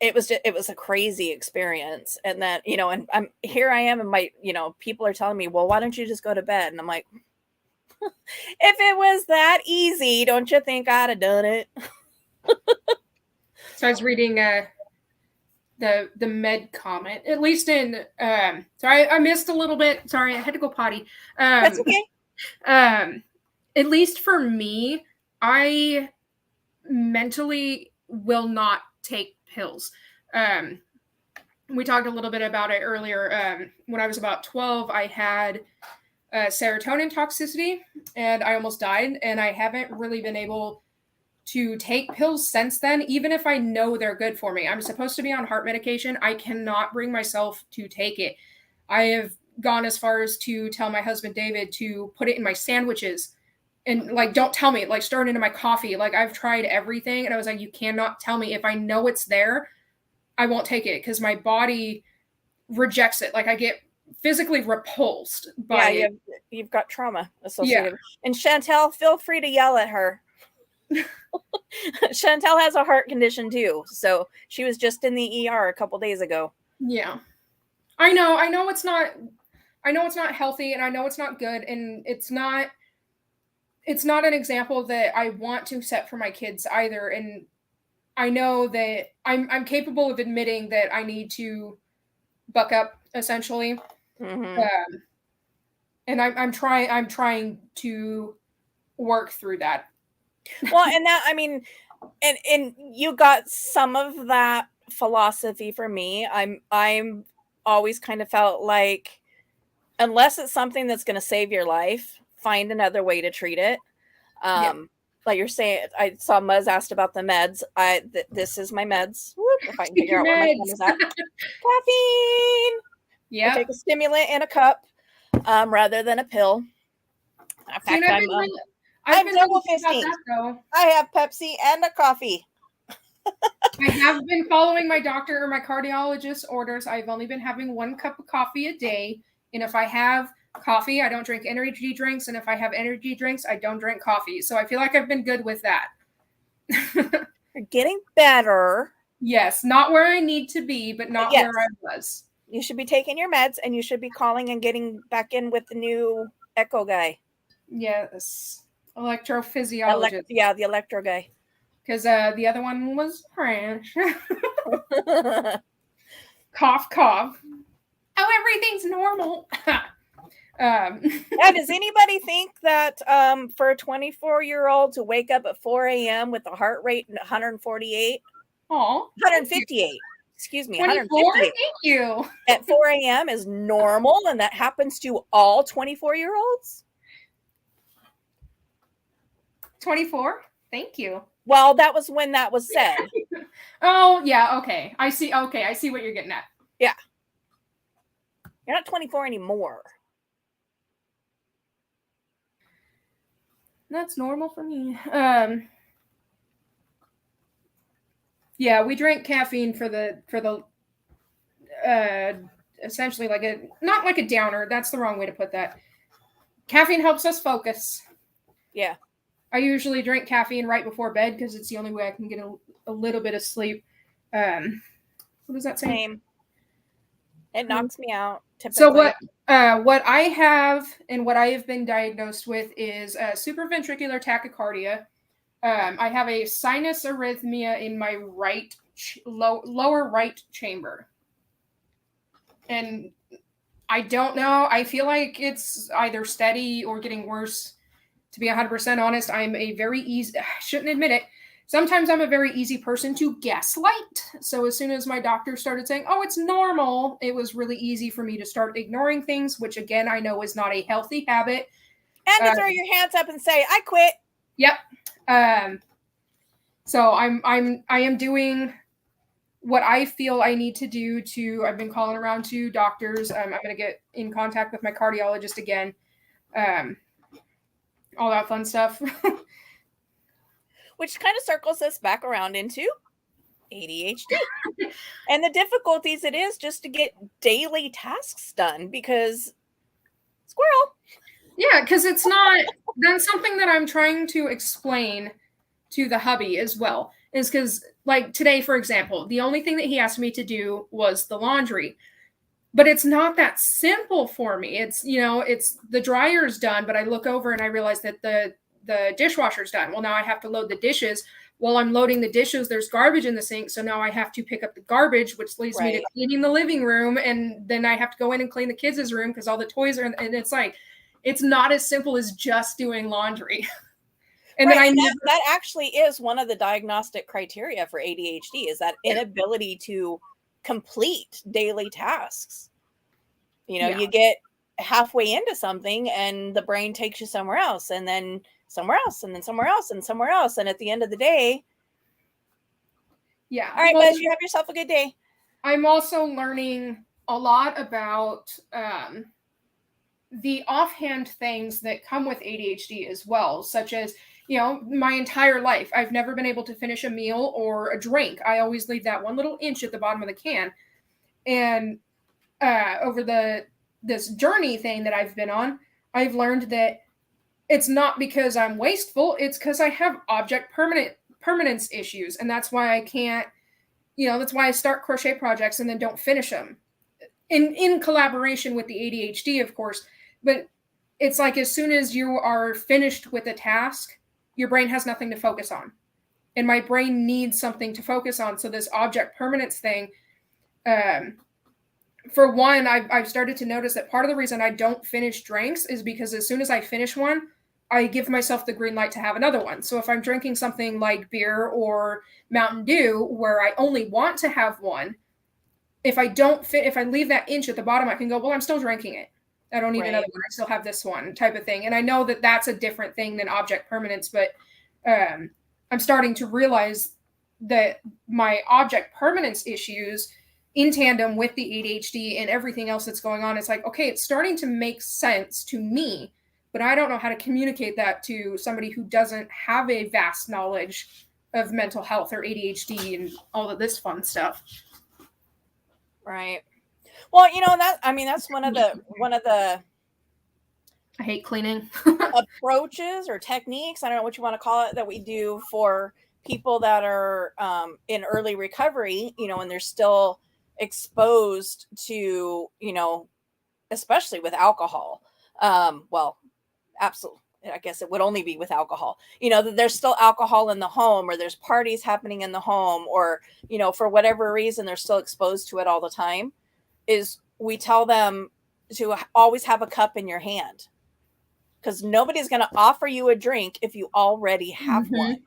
it was a crazy experience. And then, and I am and my, people are telling me, well, why don't you just go to bed? And I'm like, if it was that easy, don't you think I'd have done it? So I was reading the med comment, at least in sorry, I missed a little bit. Sorry, I had to go potty. That's okay. At least for me, I mentally will not take pills. We talked a little bit about it earlier. When I was about 12, I had serotonin toxicity and I almost died, and I haven't really been able to take pills since then, even if I know they're good for me. I'm supposed to be on heart medication. I cannot bring myself to take it. I have gone as far as to tell my husband David to put it in my sandwiches and like, don't tell me, like stir it into my coffee. Like I've tried everything and I was like, you cannot tell me. If I know it's there, I won't take it because my body rejects it. Like I get physically repulsed by it. You've got trauma associated. Yeah. And Chantel, feel free to yell at her. Chantel has a heart condition too, so she was just in the ER a couple days ago. Yeah, I know it's not healthy, and I know it's not good, and it's not an example that I want to set for my kids either. And I know that I'm capable of admitting that I need to buck up, essentially. Mm-hmm. And I'm trying to work through that. Well, and that, I mean, and you got some of that philosophy from me. I'm always kind of felt like, unless it's something that's going to save your life, find another way to treat it. Like you're saying, I saw Muzz asked about the meds. This is my meds. Whoop, if I can figure out where my phone is at. Caffeine. Yeah. I take a stimulant in a cup, rather than a pill. In fact, I'm double fisting. I have Pepsi and a coffee. I have been following my doctor or my cardiologist's orders. I've only been having 1 cup of coffee a day. And if I have coffee, I don't drink energy drinks. And if I have energy drinks, I don't drink coffee. So I feel like I've been good with that. You're getting better. Yes, not where I need to be, but not where I was. You should be taking your meds, and you should be calling and getting back in with the new echo guy. Yes. Electrophysiologist. The electro guy. Because the other one was trash. Cough, cough. Oh, everything's normal. Does anybody think that for a 24-year-old to wake up at 4 a.m. with a heart rate 148? Oh, 158. Excuse me. 24? Thank you. At 4 a.m. is normal, and that happens to all 24-year-olds? 24? Thank you. Well, that was when that was said. Oh, yeah, okay. I see what you're getting at. Yeah. You're not 24 anymore. That's normal for me. Yeah, we drink caffeine for the essentially not like a downer. That's the wrong way to put that. Caffeine helps us focus. Yeah. I usually drink caffeine right before bed because it's the only way I can get a little bit of sleep. What does that say? Same. It knocks me out. Typically. So what I have and what I have been diagnosed with is supraventricular tachycardia. I have a sinus arrhythmia in my lower right chamber. And I don't know. I feel like it's either steady or getting worse. To be 100% honest, I'm a very easy, I shouldn't admit it. Sometimes I'm a very easy person to gaslight. So as soon as my doctor started saying, oh, it's normal, it was really easy for me to start ignoring things, which again, I know is not a healthy habit. And to throw your hands up and say, I quit. Yep. So I am doing what I feel I need to do I've been calling around to doctors. I'm going to get in contact with my cardiologist again. All that fun stuff. Which kind of circles us back around into ADHD and the difficulties it is just to get daily tasks done because squirrel. Yeah, because it's not, that's something that I'm trying to explain to the hubby as well. is because, like today, for example, the only thing that he asked me to do was the laundry. But it's not that simple for me. It's, it's the dryer's done, but I look over and I realize that the dishwasher's done. Well, now I have to load the dishes. While I'm loading the dishes, there's garbage in the sink. So now I have to pick up the garbage, which leads me to cleaning the living room. And then I have to go in and clean the kids' room because all the toys are in, and it's like, it's not as simple as just doing laundry. And then that actually is one of the diagnostic criteria for ADHD, is that inability to complete daily tasks. You get halfway into something and the brain takes you somewhere else, and then somewhere else, and then somewhere else, and somewhere else. And at the end of the day, all right, bud, you have yourself a good day. I'm also learning a lot about the offhand things that come with ADHD as well, such as, my entire life, I've never been able to finish a meal or a drink. I always leave that one little inch at the bottom of the can. And over this journey thing that I've been on, I've learned that it's not because I'm wasteful. It's because I have object permanence issues. And that's why I can't, that's why I start crochet projects and then don't finish them in collaboration with the ADHD, of course. But it's like, as soon as you are finished with a task, your brain has nothing to focus on. And my brain needs something to focus on. So this object permanence thing, for one, I've started to notice that part of the reason I don't finish drinks is because as soon as I finish one, I give myself the green light to have another one. So if I'm drinking something like beer or Mountain Dew, where I only want to have one, if I leave that inch at the bottom, I can go, well, I'm still drinking it. I don't need another one. I still have this one, type of thing. And I know that that's a different thing than object permanence, but I'm starting to realize that my object permanence issues, in tandem with the ADHD and everything else that's going on, it's like, okay, it's starting to make sense to me, but I don't know how to communicate that to somebody who doesn't have a vast knowledge of mental health or ADHD and all of this fun stuff. Right. Well, that's one of the I hate cleaning approaches or techniques, I don't know what you want to call it, that we do for people that are in early recovery, and they're still exposed to, especially with alcohol. Well, absolutely. I guess it would only be with alcohol, that there's still alcohol in the home, or there's parties happening in the home, or, for whatever reason, they're still exposed to it all the time, is we tell them to always have a cup in your hand, because nobody's going to offer you a drink if you already have one.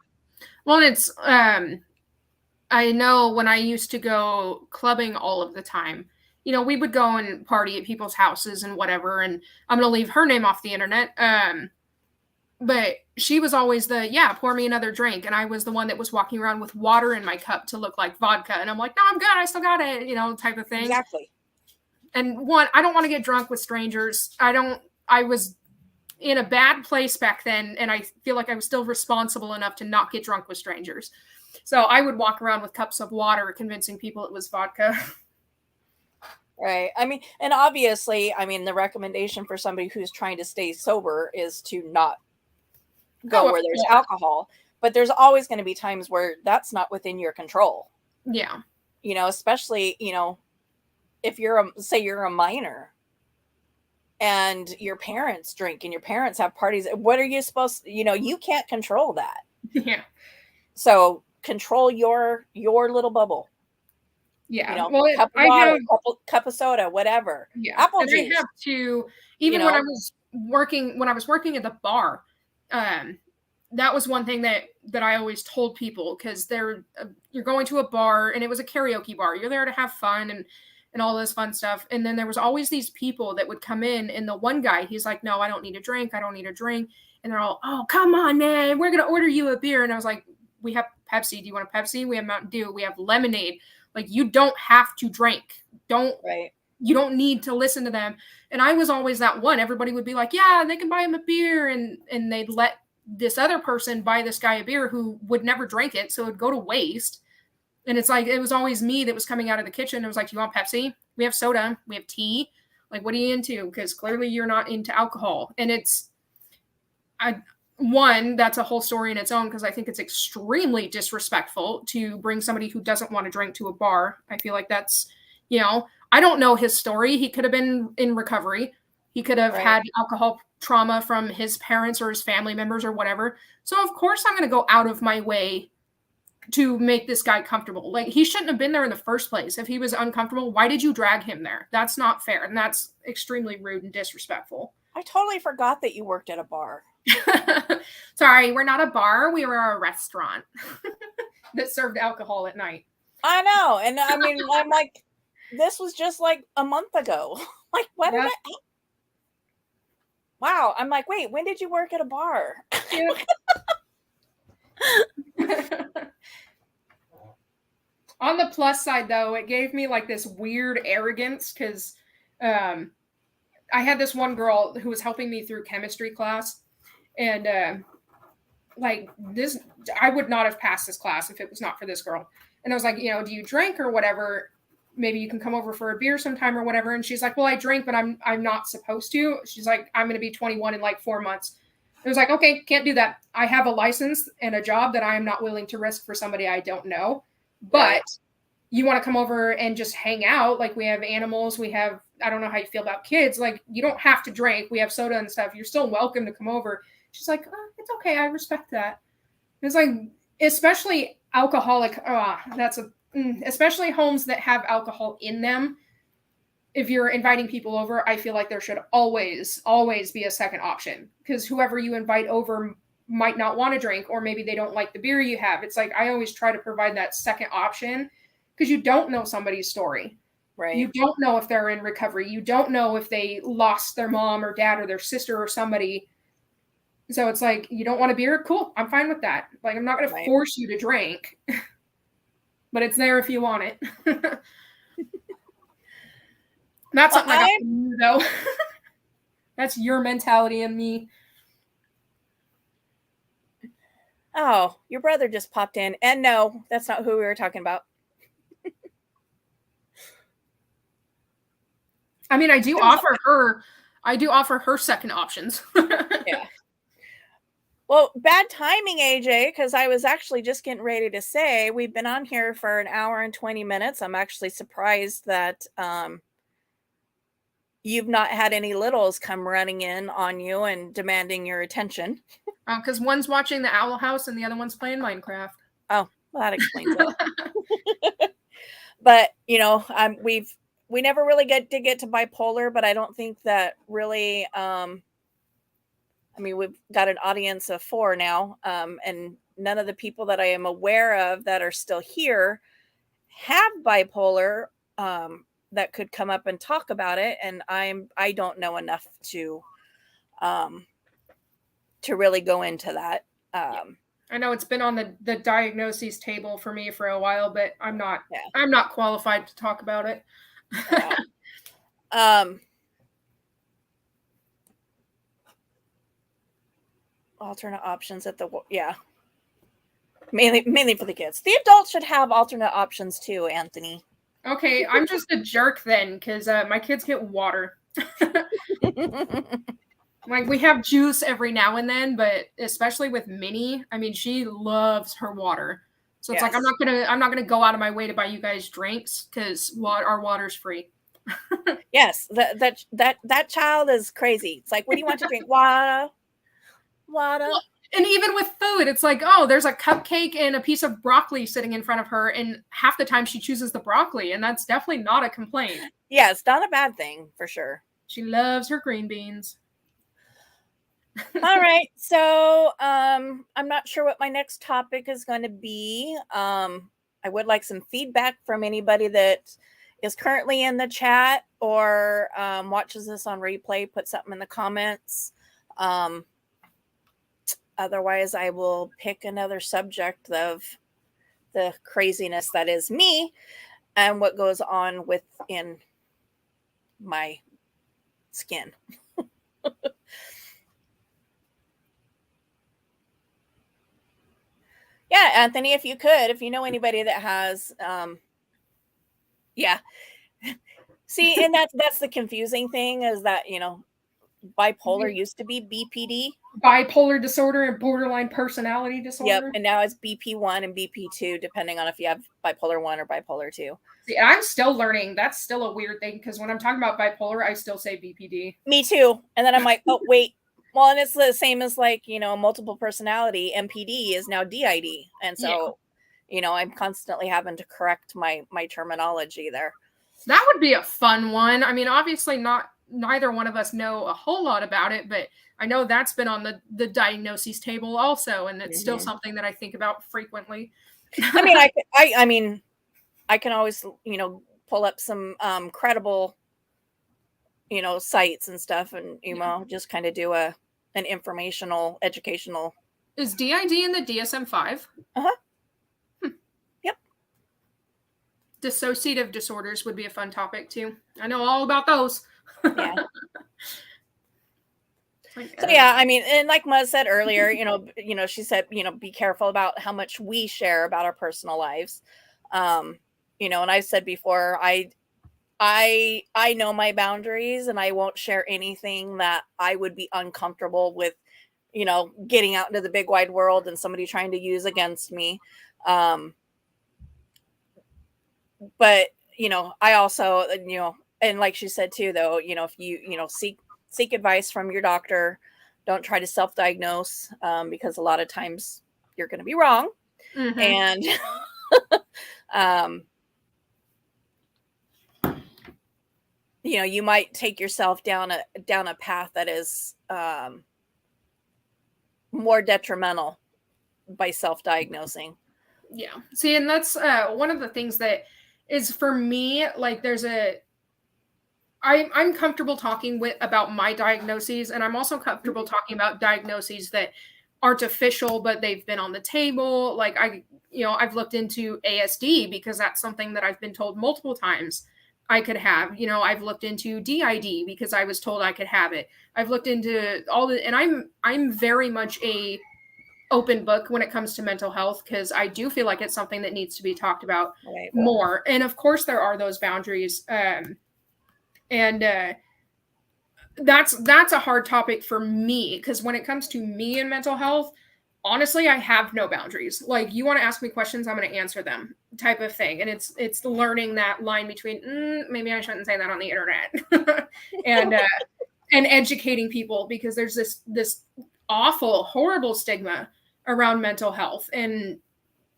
Well, it's, I know when I used to go clubbing all of the time, we would go and party at people's houses and whatever, and I'm going to leave her name off the internet. But she was always pour me another drink. And I was the one that was walking around with water in my cup to look like vodka. And I'm like, no, I'm good. I still got it, type of thing. Exactly. And one, I don't want to get drunk with strangers. I was in a bad place back then. And I feel like I was still responsible enough to not get drunk with strangers. So I would walk around with cups of water, convincing people it was vodka. Right. And obviously, the recommendation for somebody who's trying to stay sober is to not go where there's alcohol, but there's always going to be times where that's not within your control. Yeah. Especially, if you're a minor and your parents drink and your parents have parties, what are you supposed to, you can't control that. Yeah. So control your little bubble. Yeah. Cup of water, cup of soda, whatever. Yeah. Apple juice. I have to, even when I was working at the bar, that was one thing that I always told people, because you're going to a bar, and it was a karaoke bar. You're there to have fun and all this fun stuff. And then there was always these people that would come in, and the one guy, he's like, no, I don't need a drink. I don't need a drink. And they're all, oh, come on, man, we're going to order you a beer. And I was like, we have Pepsi. Do you want a Pepsi? We have Mountain Dew. We have lemonade. Like, you don't have to drink. You don't need to listen to them. And I was always that one. Everybody would be like, yeah, they can buy him a beer. And they'd let this other person buy this guy a beer who would never drink it. So it would go to waste. And it's like, it was always me that was coming out of the kitchen. It was like, do you want Pepsi? We have soda. We have tea. Like, what are you into? Because clearly you're not into alcohol. And one, that's a whole story in its own, because I think it's extremely disrespectful to bring somebody who doesn't want to drink to a bar. I feel like that's, I don't know his story. He could have been in recovery. He could have had alcohol trauma from his parents or his family members or whatever. So of course I'm going to go out of my way to make this guy comfortable. Like, he shouldn't have been there in the first place. If he was uncomfortable, why did you drag him there? That's not fair. And that's extremely rude and disrespectful. I totally forgot that you worked at a bar. Sorry, we're not a bar. We were a restaurant that served alcohol at night. I know. And I mean, I'm like, this was just like a month ago. Like, what did I... Wow. I'm like, wait, when did you work at a bar? On the plus side, though, it gave me like this weird arrogance, because I had this one girl who was helping me through chemistry class, and like this, I would not have passed this class if it was not for this girl. And I was like, do you drink or whatever? Maybe you can come over for a beer sometime or whatever. And she's like, well, I drink, but I'm not supposed to. She's like, I'm going to be 21 in like 4 months. I was like, okay, can't do that. I have a license and a job that I am not willing to risk for somebody I don't know. But you want to come over and just hang out. Like, we have animals. We have, I don't know how you feel about kids. Like, you don't have to drink. We have soda and stuff. You're still welcome to come over. She's like, oh, it's okay. I respect that. It's like, especially alcoholic. Especially homes that have alcohol in them. If you're inviting people over, I feel like there should always be a second option, because whoever you invite over might not want to drink, or maybe they don't like the beer you have. It's like, I always try to provide that second option, because you don't know somebody's story. Right. You don't know if they're in recovery. You don't know if they lost their mom or dad or their sister or somebody. So it's like, you don't want a beer? Cool. I'm fine with that. Like, I'm not going to force you to drink, but it's there if you want it. That's something I got from you, though. That's your mentality and me. Oh, your brother just popped in. And no, that's not who we were talking about. I mean, I do offer her second options. Yeah. Well, bad timing, AJ, because I was actually just getting ready to say, we've been on here for an hour and 20 minutes. I'm actually surprised that you've not had any littles come running in on you and demanding your attention. Because one's watching the Owl House and the other one's playing Minecraft. Oh, well, that explains it. But, we never really get to bipolar, but I don't think that really, we've got an audience of 4 now, and none of the people that I am aware of that are still here have bipolar, that could come up and talk about it. And I don't know enough to really go into that. I know it's been on the diagnoses table for me for a while, but I'm not qualified to talk about it. Alternate options at mainly for the kids. The adults should have alternate options too, Anthony. Okay, I'm just a jerk then, because my kids get water. Like, we have juice every now and then, but especially with Minnie, I mean, she loves her water. So it's like, I'm not gonna go out of my way to buy you guys drinks, because our water's free. Yes, that child is crazy. It's like, what do you want to drink? Water. Well, and even with food, it's like, oh, there's a cupcake and a piece of broccoli sitting in front of her, and half the time she chooses the broccoli, and that's definitely not a complaint. Yeah, it's not a bad thing, for sure. She loves her green beans. All right, so I'm not sure what my next topic is going to be. I would like some feedback from anybody that is currently in the chat or watches this on replay. Put something in the comments. Otherwise, I will pick another subject of the craziness that is me and what goes on within my skin. Yeah, Anthony, if you know anybody that has, yeah. See, and that's the confusing thing, is that, bipolar used to be BPD. Bipolar disorder and borderline personality disorder. Yep, and now it's BP1 and BP2, depending on if you have bipolar 1 or bipolar 2. See, I'm still learning. That's still a weird thing because when I'm talking about bipolar, I still say BPD. Me too. And then I'm like, oh, wait. Well, and it's the same as like, multiple personality. MPD is now DID. And so, I'm constantly having to correct my terminology there. That would be a fun one. I mean, obviously neither one of us know a whole lot about it, but I know that's been on the diagnoses table also, and it's still something that I think about frequently. I mean, I can always, pull up some credible, sites and stuff, and just kind of do an informational, educational. Is DID in the DSM-5? Yep. Dissociative disorders would be a fun topic too. I know all about those. Yeah. So yeah, I mean, and like Muzz said earlier, she said, be careful about how much we share about our personal lives. And I said before, I know my boundaries, and I won't share anything that I would be uncomfortable with, getting out into the big wide world and somebody trying to use against me. But, I also, and like she said too, though, if you, seek advice from your doctor, don't try to self-diagnose, because a lot of times you're going to be wrong. And, you might take yourself down a path that is, more detrimental by self-diagnosing. Yeah. See, and that's one of the things that is for me, like I'm comfortable talking about my diagnoses, and I'm also comfortable talking about diagnoses that aren't official, but they've been on the table. Like I've looked into ASD because that's something that I've been told multiple times I could have. I've looked into DID because I was told I could have it. I've looked into and I'm very much a open book when it comes to mental health, because I do feel like it's something that needs to be talked about more. And of course there are those boundaries. And that's a hard topic for me, because when it comes to me and mental health, honestly, I have no boundaries. Like, you want to ask me questions, I'm going to answer them, type of thing. And it's learning that line between maybe I shouldn't say that on the internet, and educating people, because there's this awful, horrible stigma around mental health. And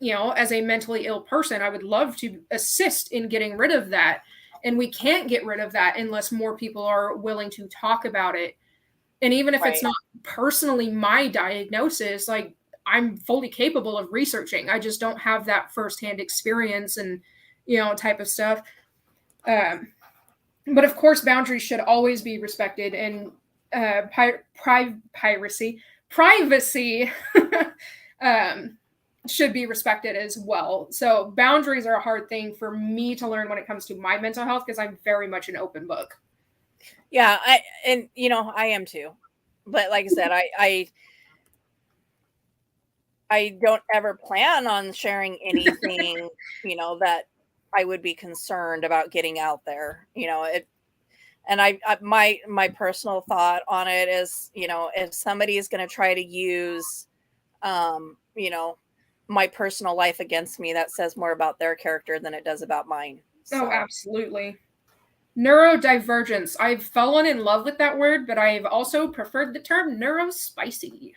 as a mentally ill person, I would love to assist in getting rid of that. And we can't get rid of that unless more people are willing to talk about it. And even if it's not personally my diagnosis, like, I'm fully capable of researching. I just don't have that firsthand experience and, type of stuff. But of course, boundaries should always be respected, and privacy should be respected as well. So boundaries are a hard thing for me to learn when it comes to my mental health, because I'm very much an open book. Yeah, I am too. But like I said, I don't ever plan on sharing anything, that I would be concerned about getting out there. And my personal thought on it is, if somebody is going to try to use, my personal life against me, that says more about their character than it does about mine. So. Oh, absolutely. Neurodivergence. I've fallen in love with that word, but I've also preferred the term neurospicy.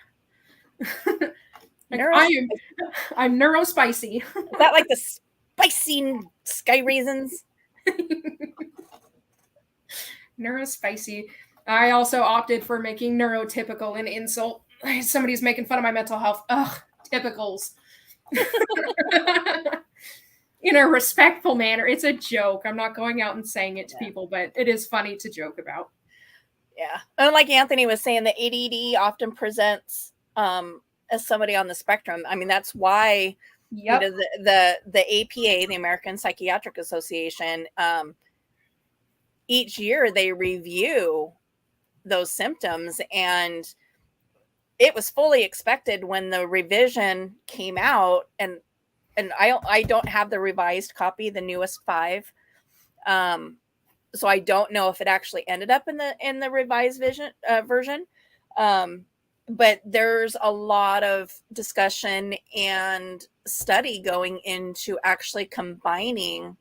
I'm neurospicy. Is that like the spicy sky raisins? Neurospicy. I also opted for making neurotypical an insult. Somebody's making fun of my mental health. Ugh, typicals. In a respectful manner. It's a joke. I'm not going out and saying it to people, but it is funny to joke about. Yeah. And like Anthony was saying, the ADD often presents as somebody on the spectrum. I mean, that's why the APA, the American Psychiatric Association, each year they review those symptoms, and it was fully expected when the revision came out, and I don't have the revised copy, the newest 5. So I don't know if it actually ended up in the revised version. But there's a lot of discussion and study going into actually combining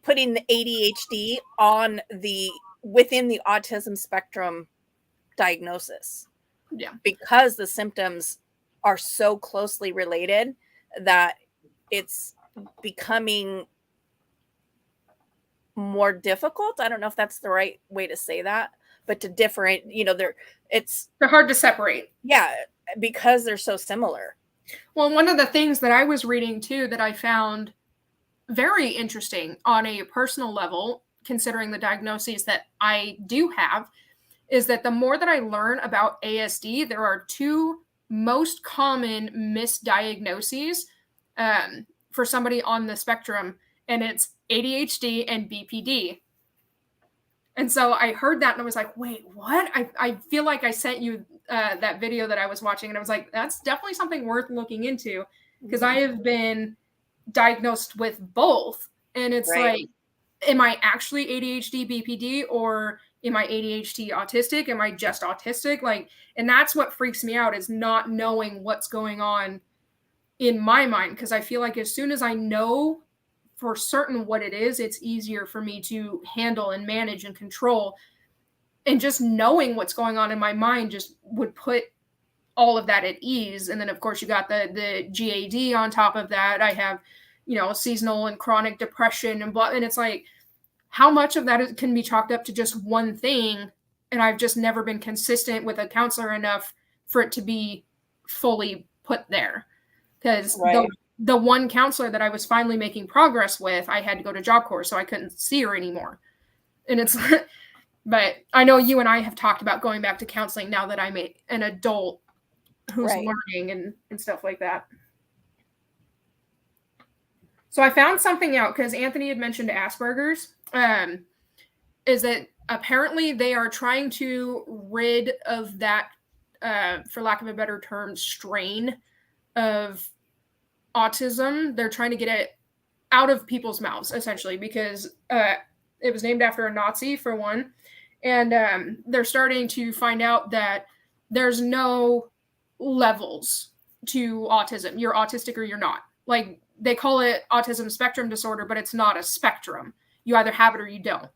putting the ADHD on within the autism spectrum diagnosis. Yeah. Because the symptoms are so closely related that it's becoming more difficult. I don't know if that's the right way to say that, but to different, they're hard to separate. Yeah, because they're so similar. Well, one of the things that I was reading too that I found very interesting on a personal level, considering the diagnoses that I do have, is that the more that I learn about ASD, there are two most common misdiagnoses for somebody on the spectrum, and it's ADHD and BPD. And so I heard that and I was like, wait, what? I feel like I sent you that video that I was watching, and I was like, that's definitely something worth looking into, because I have been diagnosed with both. And it's like, am I actually ADHD, BPD, or am I ADHD autistic? Am I just autistic? Like, and that's what freaks me out, is not knowing what's going on in my mind. Because I feel like as soon as I know for certain what it is, it's easier for me to handle and manage and control. And just knowing what's going on in my mind just would put all of that at ease. And then of course you got the GAD on top of that. I have, seasonal and chronic depression and blah. And it's like, how much of that can be chalked up to just one thing? And I've just never been consistent with a counselor enough for it to be fully put there. Because the one counselor that I was finally making progress with, I had to go to Job Corps, so I couldn't see her anymore. And it's, but I know you and I have talked about going back to counseling now that I'm an adult who's learning and stuff like that. So I found something out, because Anthony had mentioned Asperger's, is that apparently they are trying to rid of that, for lack of a better term, strain of autism. They're trying to get it out of people's mouths, essentially, because it was named after a Nazi, for one. And they're starting to find out that there's no levels to autism. You're autistic or you're not. Like, they call it autism spectrum disorder, but it's not a spectrum. You either have it or you don't.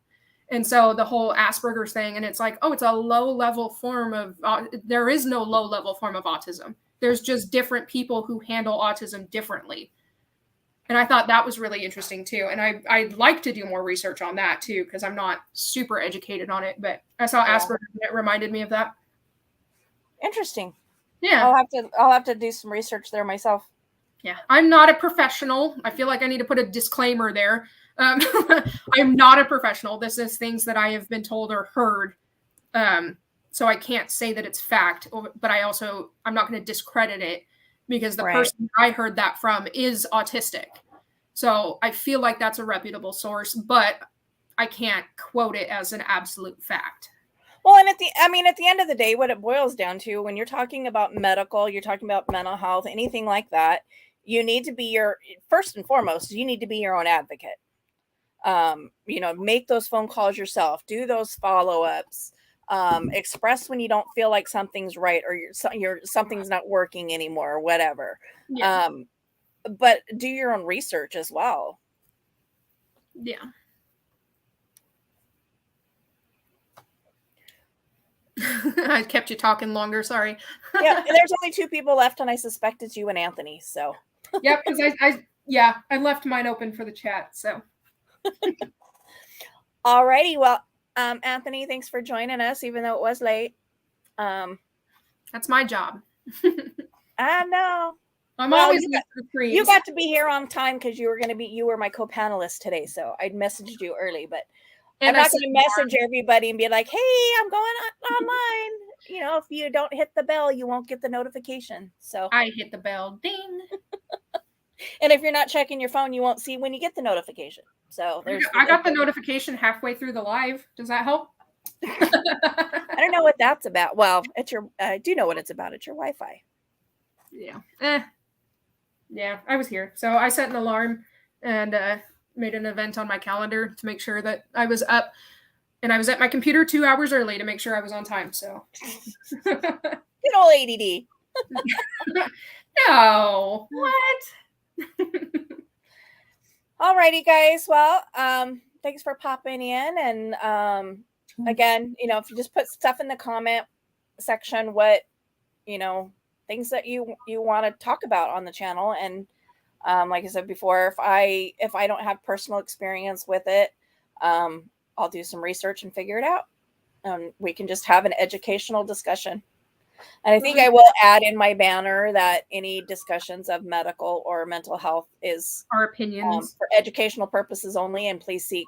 And so the whole Asperger's thing, and it's like, oh, it's a low-level form of, there is no low-level form of autism. There's just different people who handle autism differently. And I thought that was really interesting too. And I'd like to do more research on that too, because I'm not super educated on it, but I saw Asperger's and it reminded me of that. Interesting. Yeah. I'll have to do some research there myself. Yeah. I'm not a professional. I feel like I need to put a disclaimer there. I'm not a professional. This is things that I have been told or heard. So I can't say that it's fact, but I'm not going to discredit it, because the person I heard that from is autistic. So I feel like that's a reputable source, but I can't quote it as an absolute fact. Well, and at the end of the day, what it boils down to, when you're talking about medical, you're talking about mental health, anything like that, you need to be first and foremost, you need to be your own advocate. Make those phone calls yourself, do those follow-ups, express when you don't feel like something's right, or something's not working anymore, or whatever. Yeah. But do your own research as well. Yeah. I kept you talking longer. Sorry. Yeah, there's only 2 people left, and I suspect it's you and Anthony. So. Yep, because I left mine open for the chat. So. Alrighty, well, Anthony, thanks for joining us, even though it was late. That's my job. I know. I'm always you got to be here on time, because you were my co-panelist today, so I messaged you early, but I'm not going to message everybody and be like, hey, I'm going online. If you don't hit the bell, you won't get the notification. So I hit the bell, ding. And if you're not checking your phone, you won't see when you get the notification. So I got the notification halfway through the live. Does that help? I don't know what that's about. Well, I do know what it's about. It's your Wi-Fi. Yeah. Yeah, I was here. So I set an alarm, and made an event on my calendar to make sure that I was up, and I was at my computer 2 hours early to make sure I was on time. So, Good old ADD. no, what? Alrighty, guys. Well, thanks for popping in, and again, if you just put stuff in the comment section, what things that you want to talk about on the channel, and like I said before, if I don't have personal experience with it, I'll do some research and figure it out, and we can just have an educational discussion. And I think I will add in my banner that any discussions of medical or mental health is our opinions for educational purposes only, and please seek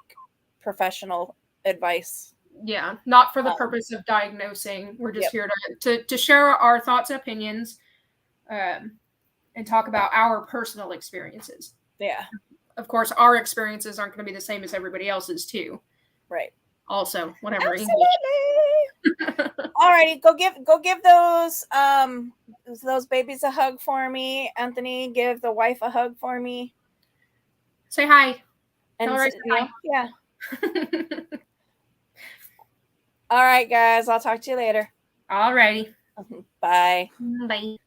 professional advice. Yeah, not for the purpose of diagnosing. We're just here to share our thoughts and opinions, and talk about our personal experiences. Yeah. Of course, our experiences aren't going to be the same as everybody else's too. Right. Also, whatever. Absolutely. Alrighty, go give those babies a hug for me. Anthony, give the wife a hug for me. Say hi. And say hi. Yeah. All right, guys. I'll talk to you later. Alrighty. Bye. Bye.